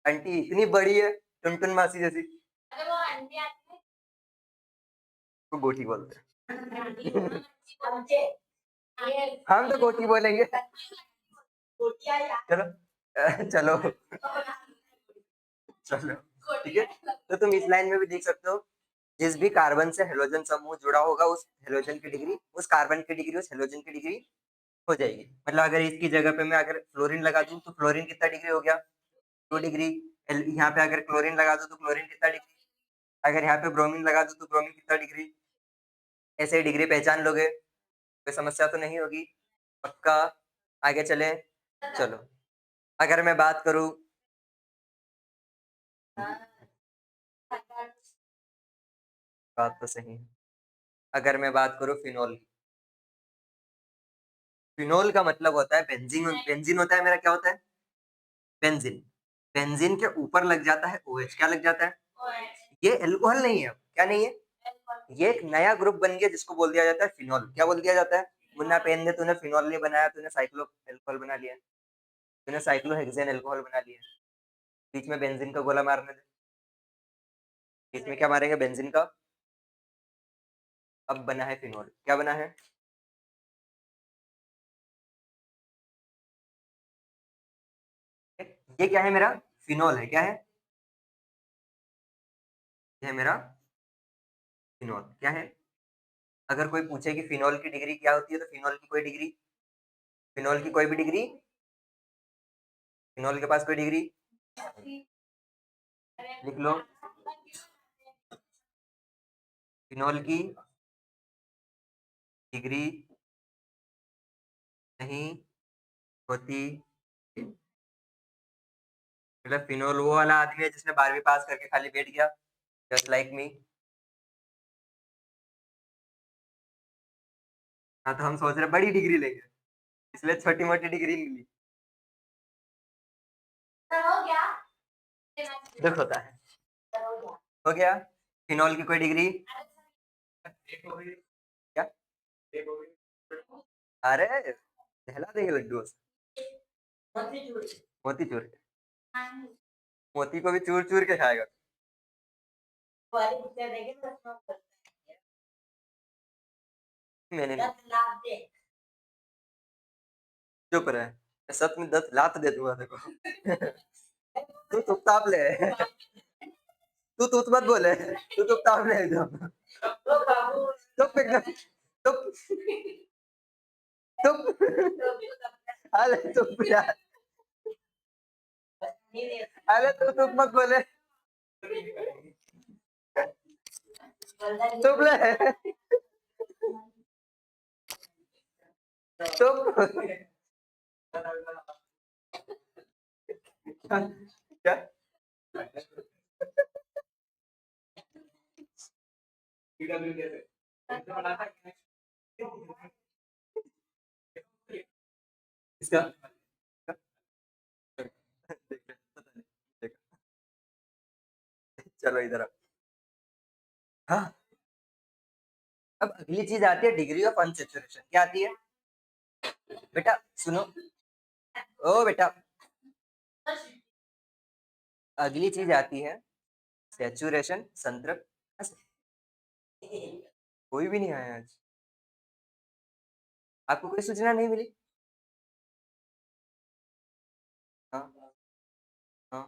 आंटी इतनी बड़ी है टुनटुन मासी जैसी, तो गोटी बोलते हैं। हम तो गोटी बोलेंगे, चलो चलो चलो, ठीक है, तो तुम इस लाइन में भी देख सकते हो, जिस भी कार्बन से हेलोजन समूह जुड़ा होगा उस हेलोजन की डिग्री, उस कार्बन की डिग्री उस हेलोजन की डिग्री हो जाएगी। मतलब अगर इसकी जगह पे मैं अगर फ्लोरीन लगा दूं तो फ्लोरीन कितना डिग्री हो गया, 2 डिग्री, यहाँ पे अगर क्लोरीन लगा दूं तो क्लोरीन कितना डिग्री, अगर यहाँ पे ब्रोमीन लगा दूं तो ब्रोमीन कितना डिग्री, ऐसे ही डिग्री पहचान लोगे, कोई समस्या तो नहीं होगी, पक्का, आगे चले, चलो अगर मैं बात करूं, बात तो सही है, अगर मैं बात करूं फिनोल, फिनोल का मतलब होता है बेंजीन, बेंजीन होता है मेरा, क्या होता है, बेंजीन, बेंजीन के ऊपर लग जाता है OH, क्या लग जाता है, ये एल्कोहल नहीं है, क्या नहीं है, ये एक नया ग्रुप बन गया जिसको बोल दिया जाता है फिनोल, क्या बोल दिया जाता है, मुन्ना पेन ने तूने फिनोल नहीं बनाया, तूने साइक्लो एल्कोहल बना लिया, तूने साइक्लोहेक्सेन एल्कोहल बना लिया, बीच में बेंजीन का गोला मारने दे, बीच में क्या मारेंगे, बेंजीन का, अब बना है फिनोल, क्या बना है, ये क्या है मेरा, फिनोल है, क्या है, ये है मेरा फिनोल, क्या है, अगर कोई पूछे कि फिनोल की डिग्री क्या होती है तो फिनोल की कोई डिग्री, फिनोल की कोई भी डिग्री, फिनोल के पास कोई डिग्री, लिख लो, फिनोल की डिग्री नहीं होती, मतलब फिनोल वो वाला आदमी है जिसने 12वीं पास करके खाली बैठ गया, जस्ट लाइक मी, हाँ तो हम सोच रहे बड़ी डिग्री लेंगे, इसलिए छोटी मोटी डिग्री मिली, दुख होता है, हो गया, फिनोल की कोई डिग्री, क्या, अरे नहला देंगे लड्डू से, मोती चूर के, मोती को भी चूर चूर के खाएगा, मैंने नहीं, चुप रहे, सच में 10 लात दे दूंगा देखो। तू चुपचाप ले, तू तू मत बोले, तू चुपचाप ले एकदम, चुप एकदम, चुप चुप, अरे चुप यार, अरे तू चुप मत बोले, चुप ले, चुप, क्या, इसका चलो इधर हाँ। अब अगली चीज आती है डिग्री ऑफ अनसेचुरेशन। क्या आती है बेटा? सुनो ओ बेटा, अगली चीज आती है सैचुरेशन, संतृप्त। कोई भी नहीं आया आज? आपको कोई सूचना नहीं मिली? हाँ हाँ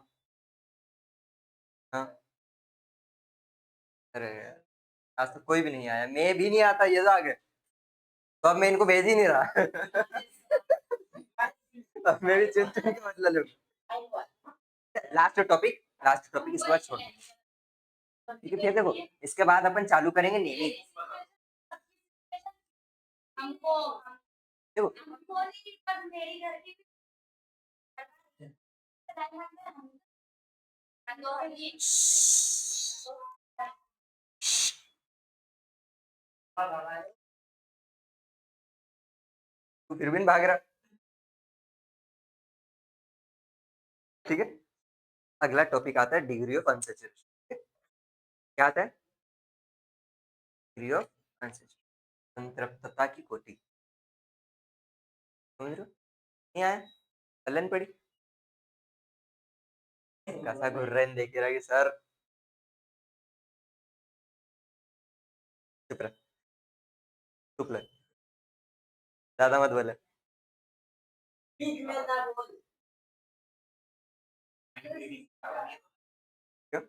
हाँ। अरे यार, आज तो कोई भी नहीं आया, मैं भी नहीं आता ये आ गए, तो अब मैं इनको भेज ही नहीं रहा। अब मैं भी चुन चुन के मतलब लूँ। लास्ट टॉपिक इसके बाद छोड़ दो। ठीक है, फिर देखो इसके बाद अपन चालू करेंगे नेमिंग। देखो तू फिर भी भाग रहा। ठीक है, अगला टॉपिक आता है डिग्री ऑफ अनसेचुरेशन। क्या आता है? डिग्री ऑफ अनसेचुरेशन, संतृप्तता की कोटि। समझ रहे हो? नहीं आया? चलन पड़ी कैसा घुर रहे हैं, देख रहा कि सर चुप रह, चुप रह, ज्यादा मत बोले। क्यों?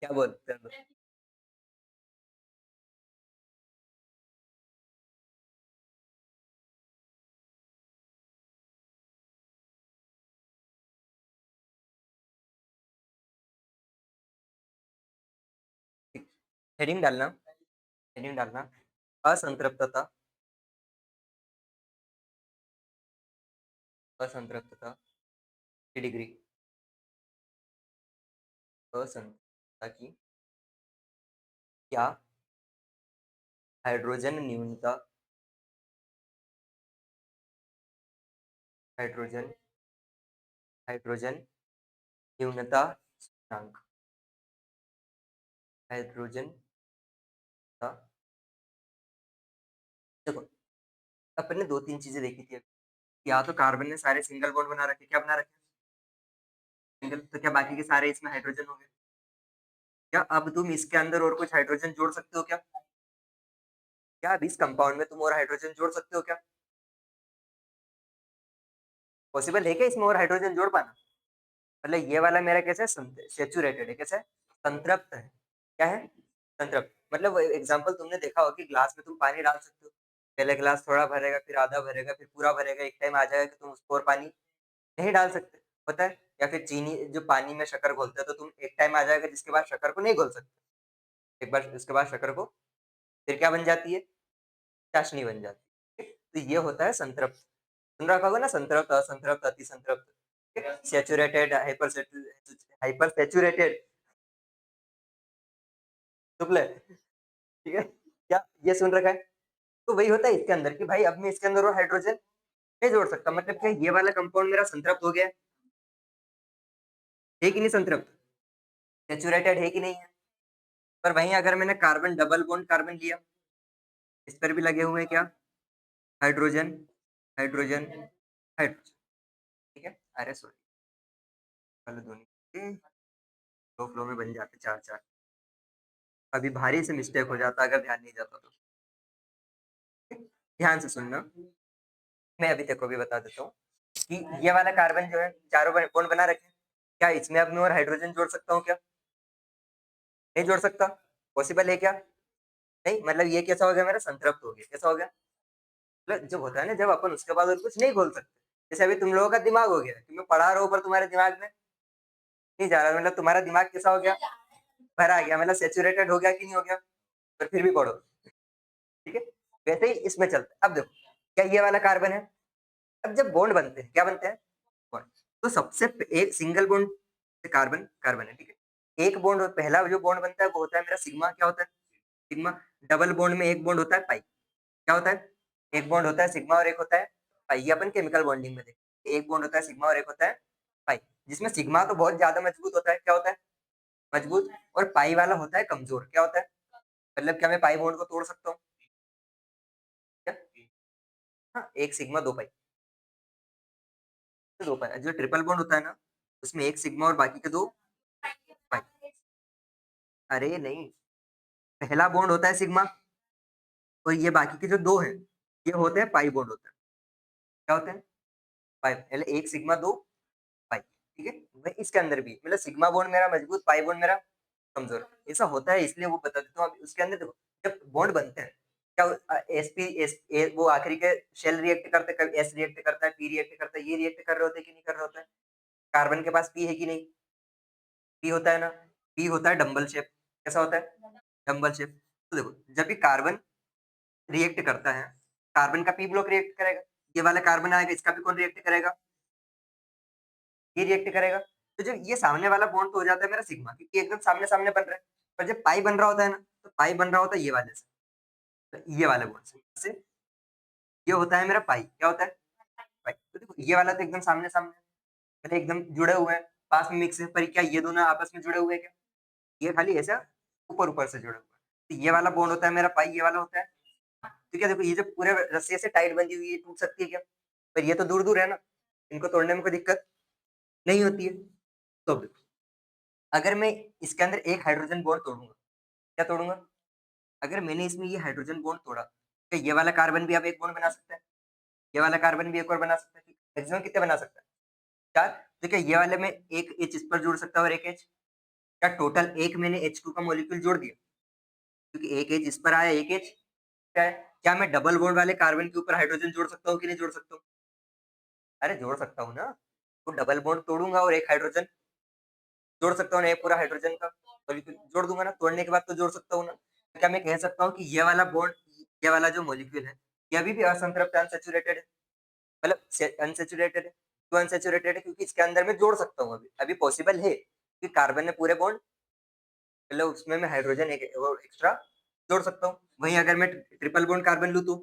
क्या बोलते हैं? हेडिंग डालना, हेडिंग डालना, असंतृप्तता, असंतृप्तता की डिग्री, असंतृप्तता की क्या हाइड्रोजन न्यूनता, हाइड्रोजन हाइड्रोजन न्यूनता सूचकांक, हाइड्रोजन का। देखो अपन ने दो तीन चीजें देखी थी। या तो कार्बन ने सारे सिंगल बॉन्ड बना रखे, क्या बना रखे सिंगल, तो क्या बाकी के सारे इसमें हाइड्रोजन हो गए? क्या अब तुम इसके अंदर और कुछ हाइड्रोजन जोड़ सकते हो क्या? क्या अब इस कंपाउंड में तुम और हाइड्रोजन जोड़ सकते हो क्या? पॉसिबल है क्या इसमें और हाइड्रोजन जोड़ पाना? मतलब ये वाला मेरा कैसे सेचुरेटेड है, कैसे संतृप्त है। क्या है? संतृप्त। मतलब एग्जांपल तुमने देखा हो कि ग्लास में तुम पानी डाल सकते हो, पहले ग्लास थोड़ा भरेगा, फिर आधा भरेगा, फिर पूरा भरेगा, एक टाइम आ जाएगा कि तुम उसको और पानी नहीं डाल सकते, पता है? या फिर चीनी जो पानी में शक्कर घोलते हो तो तुम एक टाइम आ जाएगा जिसके बाद शक्कर को नहीं घोल सकते, एक बार उसके बाद शक्कर को फिर क्या बन जाती है? चाशनी बन जाती है। तो ये होता है संतृप्त। सुन रखा होगा ना, संतृप्त, असंतृप्त, अति संतृप्त, सैचुरेटेड, हाइपर सैचुरेटेड, शुक्ल, ठीक है? क्या ये सुन रखा है? तो वही होता है इसके अंदर कि भाई अब मैं इसके अंदर और हाइड्रोजन नहीं जोड़ सकता, मतलब क्या ये वाला कंपाउंड मेरा संतृप्त हो गया है कि नहीं? संतृप्त, सैचुरेटेड है कि नहीं है? पर वहीं अगर मैंने कार्बन, डबल बॉन्ड कार्बन लिया, इस पर भी लगे हुए हैं क्या हाइड्रोजन, हाइड्रोजन, हाइड्रोजन, ठीक है? अरे सॉरी, पहले दोनों दो फ्लो में बन जाते चार चार, अभी भारी से मिस्टेक हो जाता अगर ध्यान नहीं जाता तो। ध्यान से सुनना, मैं अभी तेको भी बता देता हूँ कि ये वाला कार्बन जो है चारों बॉन्ड बना रखे हैं, क्या इसमें अब मैं और हाइड्रोजन जोड़ सकता हूँ क्या? नहीं जोड़ सकता। पॉसिबल है क्या? नहीं, मतलब ये कैसा हो गया मेरा? संतृप्त हो गया। कैसा हो गया? मतलब जब होता है ना, जब अपन उसके बाद और कुछ नहीं बोल सकते, जैसे अभी तुम लोगों का दिमाग हो गया कि मैं पढ़ा रहा हूँ पर तुम्हारे दिमाग में नहीं जा रहा, मतलब तुम्हारा दिमाग कैसा हो गया? भरा गया, मतलब सेचुरेटेड हो गया कि नहीं हो गया? पर फिर भी पढ़ो, ठीक है? वैसे ही इसमें चलता है। अब देखो, क्या ये वाला कार्बन है? अब जब बॉन्ड बनते हैं, क्या बनते हैं? बॉन्ड। तो सबसे एक सिंगल बॉन्ड कार्बन कार्बन है, ठीक है। एक बॉन्ड, पहला जो बॉन्ड बनता है वो होता है मेरा सिग्मा। क्या होता है? सिग्मा। डबल बॉन्ड में एक बॉन्ड होता है पाई। क्या होता है? एक बॉन्ड होता है सिग्मा और एक होता है पाई। ये अपन केमिकल बॉन्डिंग में देखते हैं। एक बॉन्ड होता है सिग्मा और एक होता है पाई, जिसमें सिग्मा तो बहुत ज्यादा मजबूत होता है। क्या होता है? मजबूत। और पाई वाला होता है कमजोर। क्या होता है? मतलब क्या मैं पाई बॉन्ड को तोड़ सकता हूँ क्या? हाँ, एक सिग्मा दो पाई। तो दो पाई जो ट्रिपल बॉन्ड होता है ना, उसमें एक सिग्मा और बाकी के दो पाई। अरे नहीं, पहला बॉन्ड होता है सिग्मा और ये बाकी के जो दो हैं ये होते हैं पाई बॉन्ड होता है। क्या होते हैं? पाई। पहले एक सिग्मा दो पाई, ठीक है। वही इसके अंदर भी मतलब सिग्मा बॉन्ड मेरा मजबूत, पाई बॉन्ड मेरा कमजोर। ऐसा होता है, इसलिए वो बता देता हूँ। अब उसके अंदर देखो, जब बॉन्ड बनते हैं क्या एस पी एस वो आखिरी के शेल रिएक्ट करते हैं, कभी एस रिएक्ट करता है, पी रिएक्ट करता है, ये रिएक्ट कर रहे होते हैं कि नहीं कर रहे होते हैं? कार्बन के पास पी है कि नहीं? पी होता है ना। पी होता है डंबल शेप। कैसा होता है? Dumbbell shape. तो देखो, जब भी कार्बन रिएक्ट करता है, कार्बन का पी ब्लॉक रिएक्ट करेगा। ये वाला कार्बन आएगा, इसका भी कौन रिएक्ट करेगा? ये रिएक्ट करेगा। तो जब ये सामने वाला बॉन्ड तो हो जाता है मेरा सिग्मा, क्योंकि एकदम सामने सामने बन रहा है। पर जब पाई बन रहा होता है ना, तो पाई बन रहा होता है ये वाले से, तो ये वाले बॉन्ड से ये होता है मेरा पाई। क्या होता है? पाई। तो देखो, ये वाला तो एकदम सामने सामने मतलब एकदम जुड़े हुए हैं, पास में मिक्स है। पर क्या ये दोनों आपस में जुड़े हुए हैं क्या? ये खाली ऐसा ऊपर ऊपर से जुड़े हुए हैं। तो ये वाला बॉन्ड होता है मेरा पाई, ये वाला होता है। तो क्या देखो, ये जो पूरे रस्सी से टाइट बंधी हुई है, टूट सकती है क्या? पर ये तो दूर दूर है ना, इनको तोड़ने में कोई दिक्कत नहीं होती है। तो देखो, अगर मैं इसके अंदर एक हाइड्रोजन बॉन्ड तोड़ूंगा, क्या तोड़ूंगा? अगर मैंने इसमें ये हाइड्रोजन बॉन्ड तोड़ा, तो ये वाला कार्बन भी अब एक बॉन्ड बना सकता है, ये वाला कार्बन भी एक और बना सकता है। मैक्सिमम कितने बना सकता है? चार। तो क्या ये वाले में एक एच इस पर जुड़ सकता है और एक एच, क्या टोटल एक मैंने H2 का मॉलिक्यूल जोड़ दिया? क्योंकि एक एच इस पर आया, एक एच क्या है? क्या मैं डबल बॉन्ड वाले कार्बन के ऊपर हाइड्रोजन जोड़ सकता हूँ कि नहीं जोड़ सकता हूँ? अरे जोड़ सकता हूँ ना। तो डबल बॉन्ड तोड़ूंगा और एक हाइड्रोजन जोड़ सकता हूँ ना, ये पूरा हाइड्रोजन का मॉलिक्यूल जोड़ दूंगा ना, तोड़ने के बाद तो जोड़ सकता हूँ ना। तो क्या मैं कह सकता हूँ कि ये वाला बॉन्ड, ये वाला जो मॉलिक्यूल है, ये अभी भी असंतृप्त अनसेचुरेटेड है, मतलब अनसेचुरेटेड है। क्यों अनसेचुरेटेड है? क्योंकि इसके अंदर मैं जोड़ सकता हूँ, अभी अभी पॉसिबल है कि कार्बन ने पूरे बॉन्ड, मतलब उसमें मैं हाइड्रोजन एक वो एक्स्ट्रा जोड़ सकता हूँ। वहीं अगर मैं ट्रिपल बॉन्ड कार्बन लूँ, तो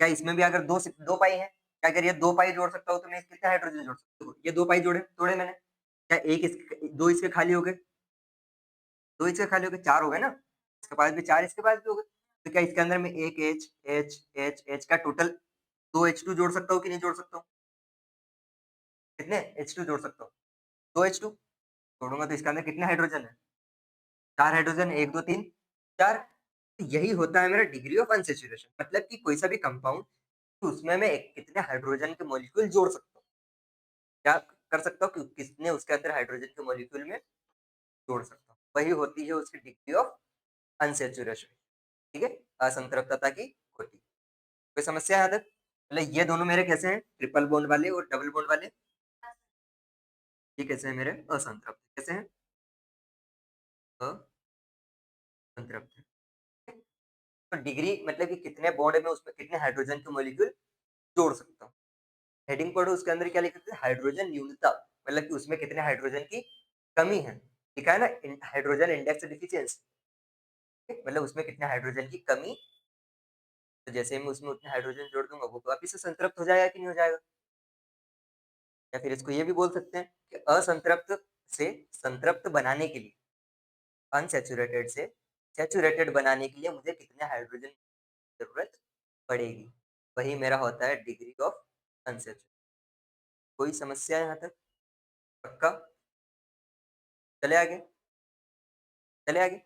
क्या इसमें भी अगर दो पाई है, क्या अगर ये दो पाई जोड़ सकता हूँ तो मैं कितने हाइड्रोजन जोड़ सकता हूँ? ये दो पाई जोड़े तोड़े मैंने, क्या एक दो इसके खाली हो गए, दो इसके खाली हो गए, चार हो गए ना। इसके पास भी चार, इसके पास भी हो गए। तो क्या इसके अंदर में एक एच एच एच एच का टोटल दो H2 जोड़ सकता हूँ कि नहीं जोड़ सकता हूँ? कितने H2 जोड़ सकता हूँ? दो H2 जोड़ूंगा तो इसके अंदर कितने हाइड्रोजन है? चार हाइड्रोजन, एक दो तीन चार। तो यही होता है मेरा डिग्री ऑफ अनसेचुरेशन, मतलब कि कोई सा भी कंपाउंड, तो उसमें मैं कितने हाइड्रोजन के मॉलिक्यूल जोड़ सकता हूँ, क्या कर सकता हूँ कि कितने उसके अंदर हाइड्रोजन के मॉलिक्यूल में जोड़ सकता हूँ। वही होती है उसकी डिग्री ऑफ अनसेचुरेशन, ठीक है, असंतृप्तता की होती। कोई समस्या है यहाँ तक? मतलब ये दोनों मेरे कैसे हैं? ट्रिपल बॉन्ड वाले और डबल बॉन्ड वाले, ये कैसे हैं मेरे? असंतृप्त। कैसे हैं? असंतृप्त है। तो डिग्री मतलब कि कितने बॉन्ड में उसमें कितने हाइड्रोजन के मॉलिक्यूल जोड़ सकता हूँ। हेडिंग पढ़ो, उसके अंदर क्या लिखा है? हाइड्रोजन न्यूनता, मतलब कि उसमें कितने हाइड्रोजन की कमी है। लिखा है ना, हाइड्रोजन इंडेक्स डिफिशियंसी, मतलब उसमें कितने हाइड्रोजन की कमी। तो जैसे मैं उसमें उतने हाइड्रोजन जोड़ दूंगा, वो वापिस से संतृप्त हो जाएगा कि नहीं हो जाएगा? या फिर इसको ये भी बोल सकते हैं कि असंतृप्त से संतृप्त बनाने के लिए, अनसेचुरेटेड से सैचुरेटेड बनाने के लिए मुझे कितने हाइड्रोजन की जरूरत पड़ेगी। वही मेरा होता है डिग्री ऑफ अनसेचुरेशन। कोई समस्या है यहाँ तक? पक्का? चले आगे, चले आगे।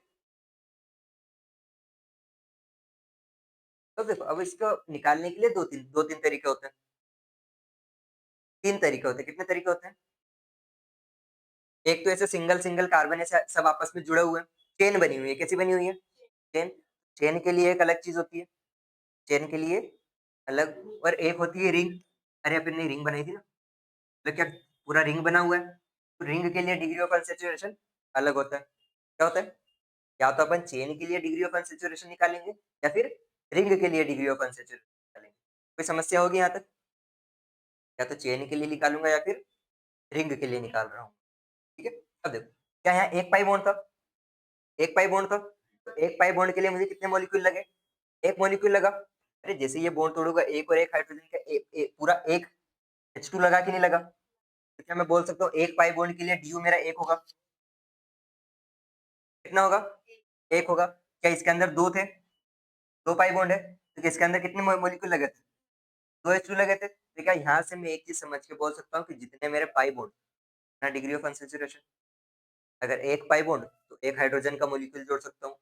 तो देखो, अब इसको निकालने के लिए दो तीन तरीके होते हैं। तीन तरीके होते हैं। कितने तरीके होते हैं? एक तो ऐसे सिंगल सिंगल कार्बन ऐसे सब आपस में जुड़े हुए हैं, चेन बनी हुई है। कैसी बनी हुई है? चेन। चेन के लिए एक अलग चीज होती है, चेन के लिए अलग। और एक होती है रिंग। अरे अपन ने रिंग बनाई थी ना, तो क्या पूरा रिंग बना हुआ है? तो रिंग के लिए डिग्री ऑफ अनसेचुरेशन अलग होता है। क्या होता है? या तो अपन चेन के लिए डिग्री ऑफ अनसेचुरेशन निकालेंगे, या फिर रिंग के लिए डिग्री ऑफ अनसेचुरेशन निकालेंगे। कोई समस्या होगी यहाँ तक? या तो चेन के लिए निकालूंगा या फिर रिंग के लिए निकाल रहा हूँ। ठीक है, अब देखो क्या यहाँ एक पाई बॉन्ड था, एक पाई बॉन्ड था, तो एक पाई बॉन्ड के लिए मुझे कितने मॉलिक्यूल लगे, एक मॉलिक्यूल लगा। अरे जैसे ये बॉन्ड तोड़ूंगा एक और एक हाइड्रोजन का पूरा एक H2 लगा कि नहीं लगा, तो क्या मैं बोल सकता हूँ एक पाई बॉन्ड के लिए DU मेरा एक होगा, कितना होगा, एक होगा। क्या इसके अंदर दो थे, दो पाई बॉन्ड है, तो इसके अंदर कितने मॉलिक्यूल लगे थे, दो H2 लगे थे। तो क्या यहाँ से मैं एक चीज समझ के बोल सकता हूँ कि जितने मेरे पाई बॉन्ड ना डिग्री ऑफ अनसैचुरेशन, अगर एक पाई बॉन्ड तो एक हाइड्रोजन का मॉलिक्यूल जोड़ सकता हूँ,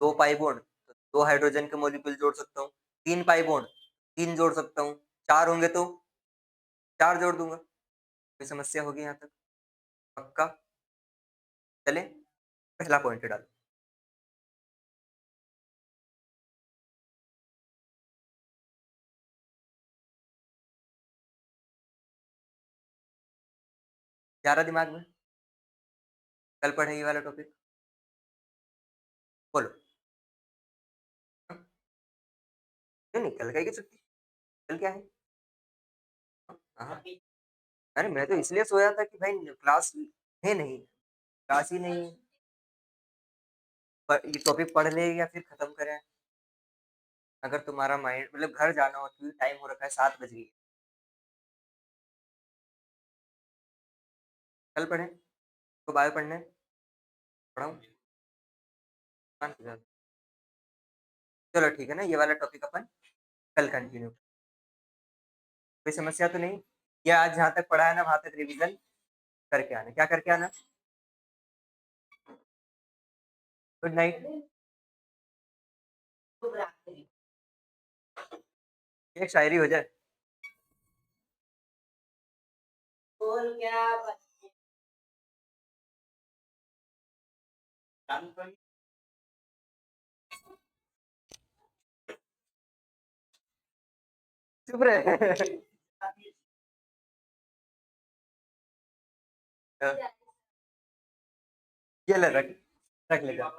दो पाई बॉन्ड तो दो हाइड्रोजन के मॉलिक्यूल जोड़ सकता हूँ, तीन पाई बॉन्ड तीन जोड़ सकता हूँ, चार होंगे तो चार जोड़ दूंगा। कोई समस्या होगी यहाँ तक, पक्का। चले पहला पॉइंट डालो। जा रहा दिमाग में, कल पढ़े ये वाला टॉपिक, बोलो। हाँ? क्यों नहीं, कल का ही की छुट्टी, कल क्या है। हाँ, अरे मैं तो इसलिए सोया था कि भाई क्लास है नहीं, क्लास ही नहीं है, ये टॉपिक पढ़ ले या फिर खत्म करें। अगर तुम्हारा माइंड मतलब घर जाना हो तो टाइम हो रखा है 7 बज गई, कल पढ़े तो बायो पढ़ने पढ़ाऊँ। चलो ठीक है ना, ये वाला टॉपिक अपन कल कंटिन्यू। कोई समस्या तो नहीं, या आज जहाँ तक पढ़ा है ना वहां तक रिवीजन करके आना, क्या करके आना। Good night. एक शायरी हो जाए। बोल क्या चुप रहे। ये ले रख, रख ले जा।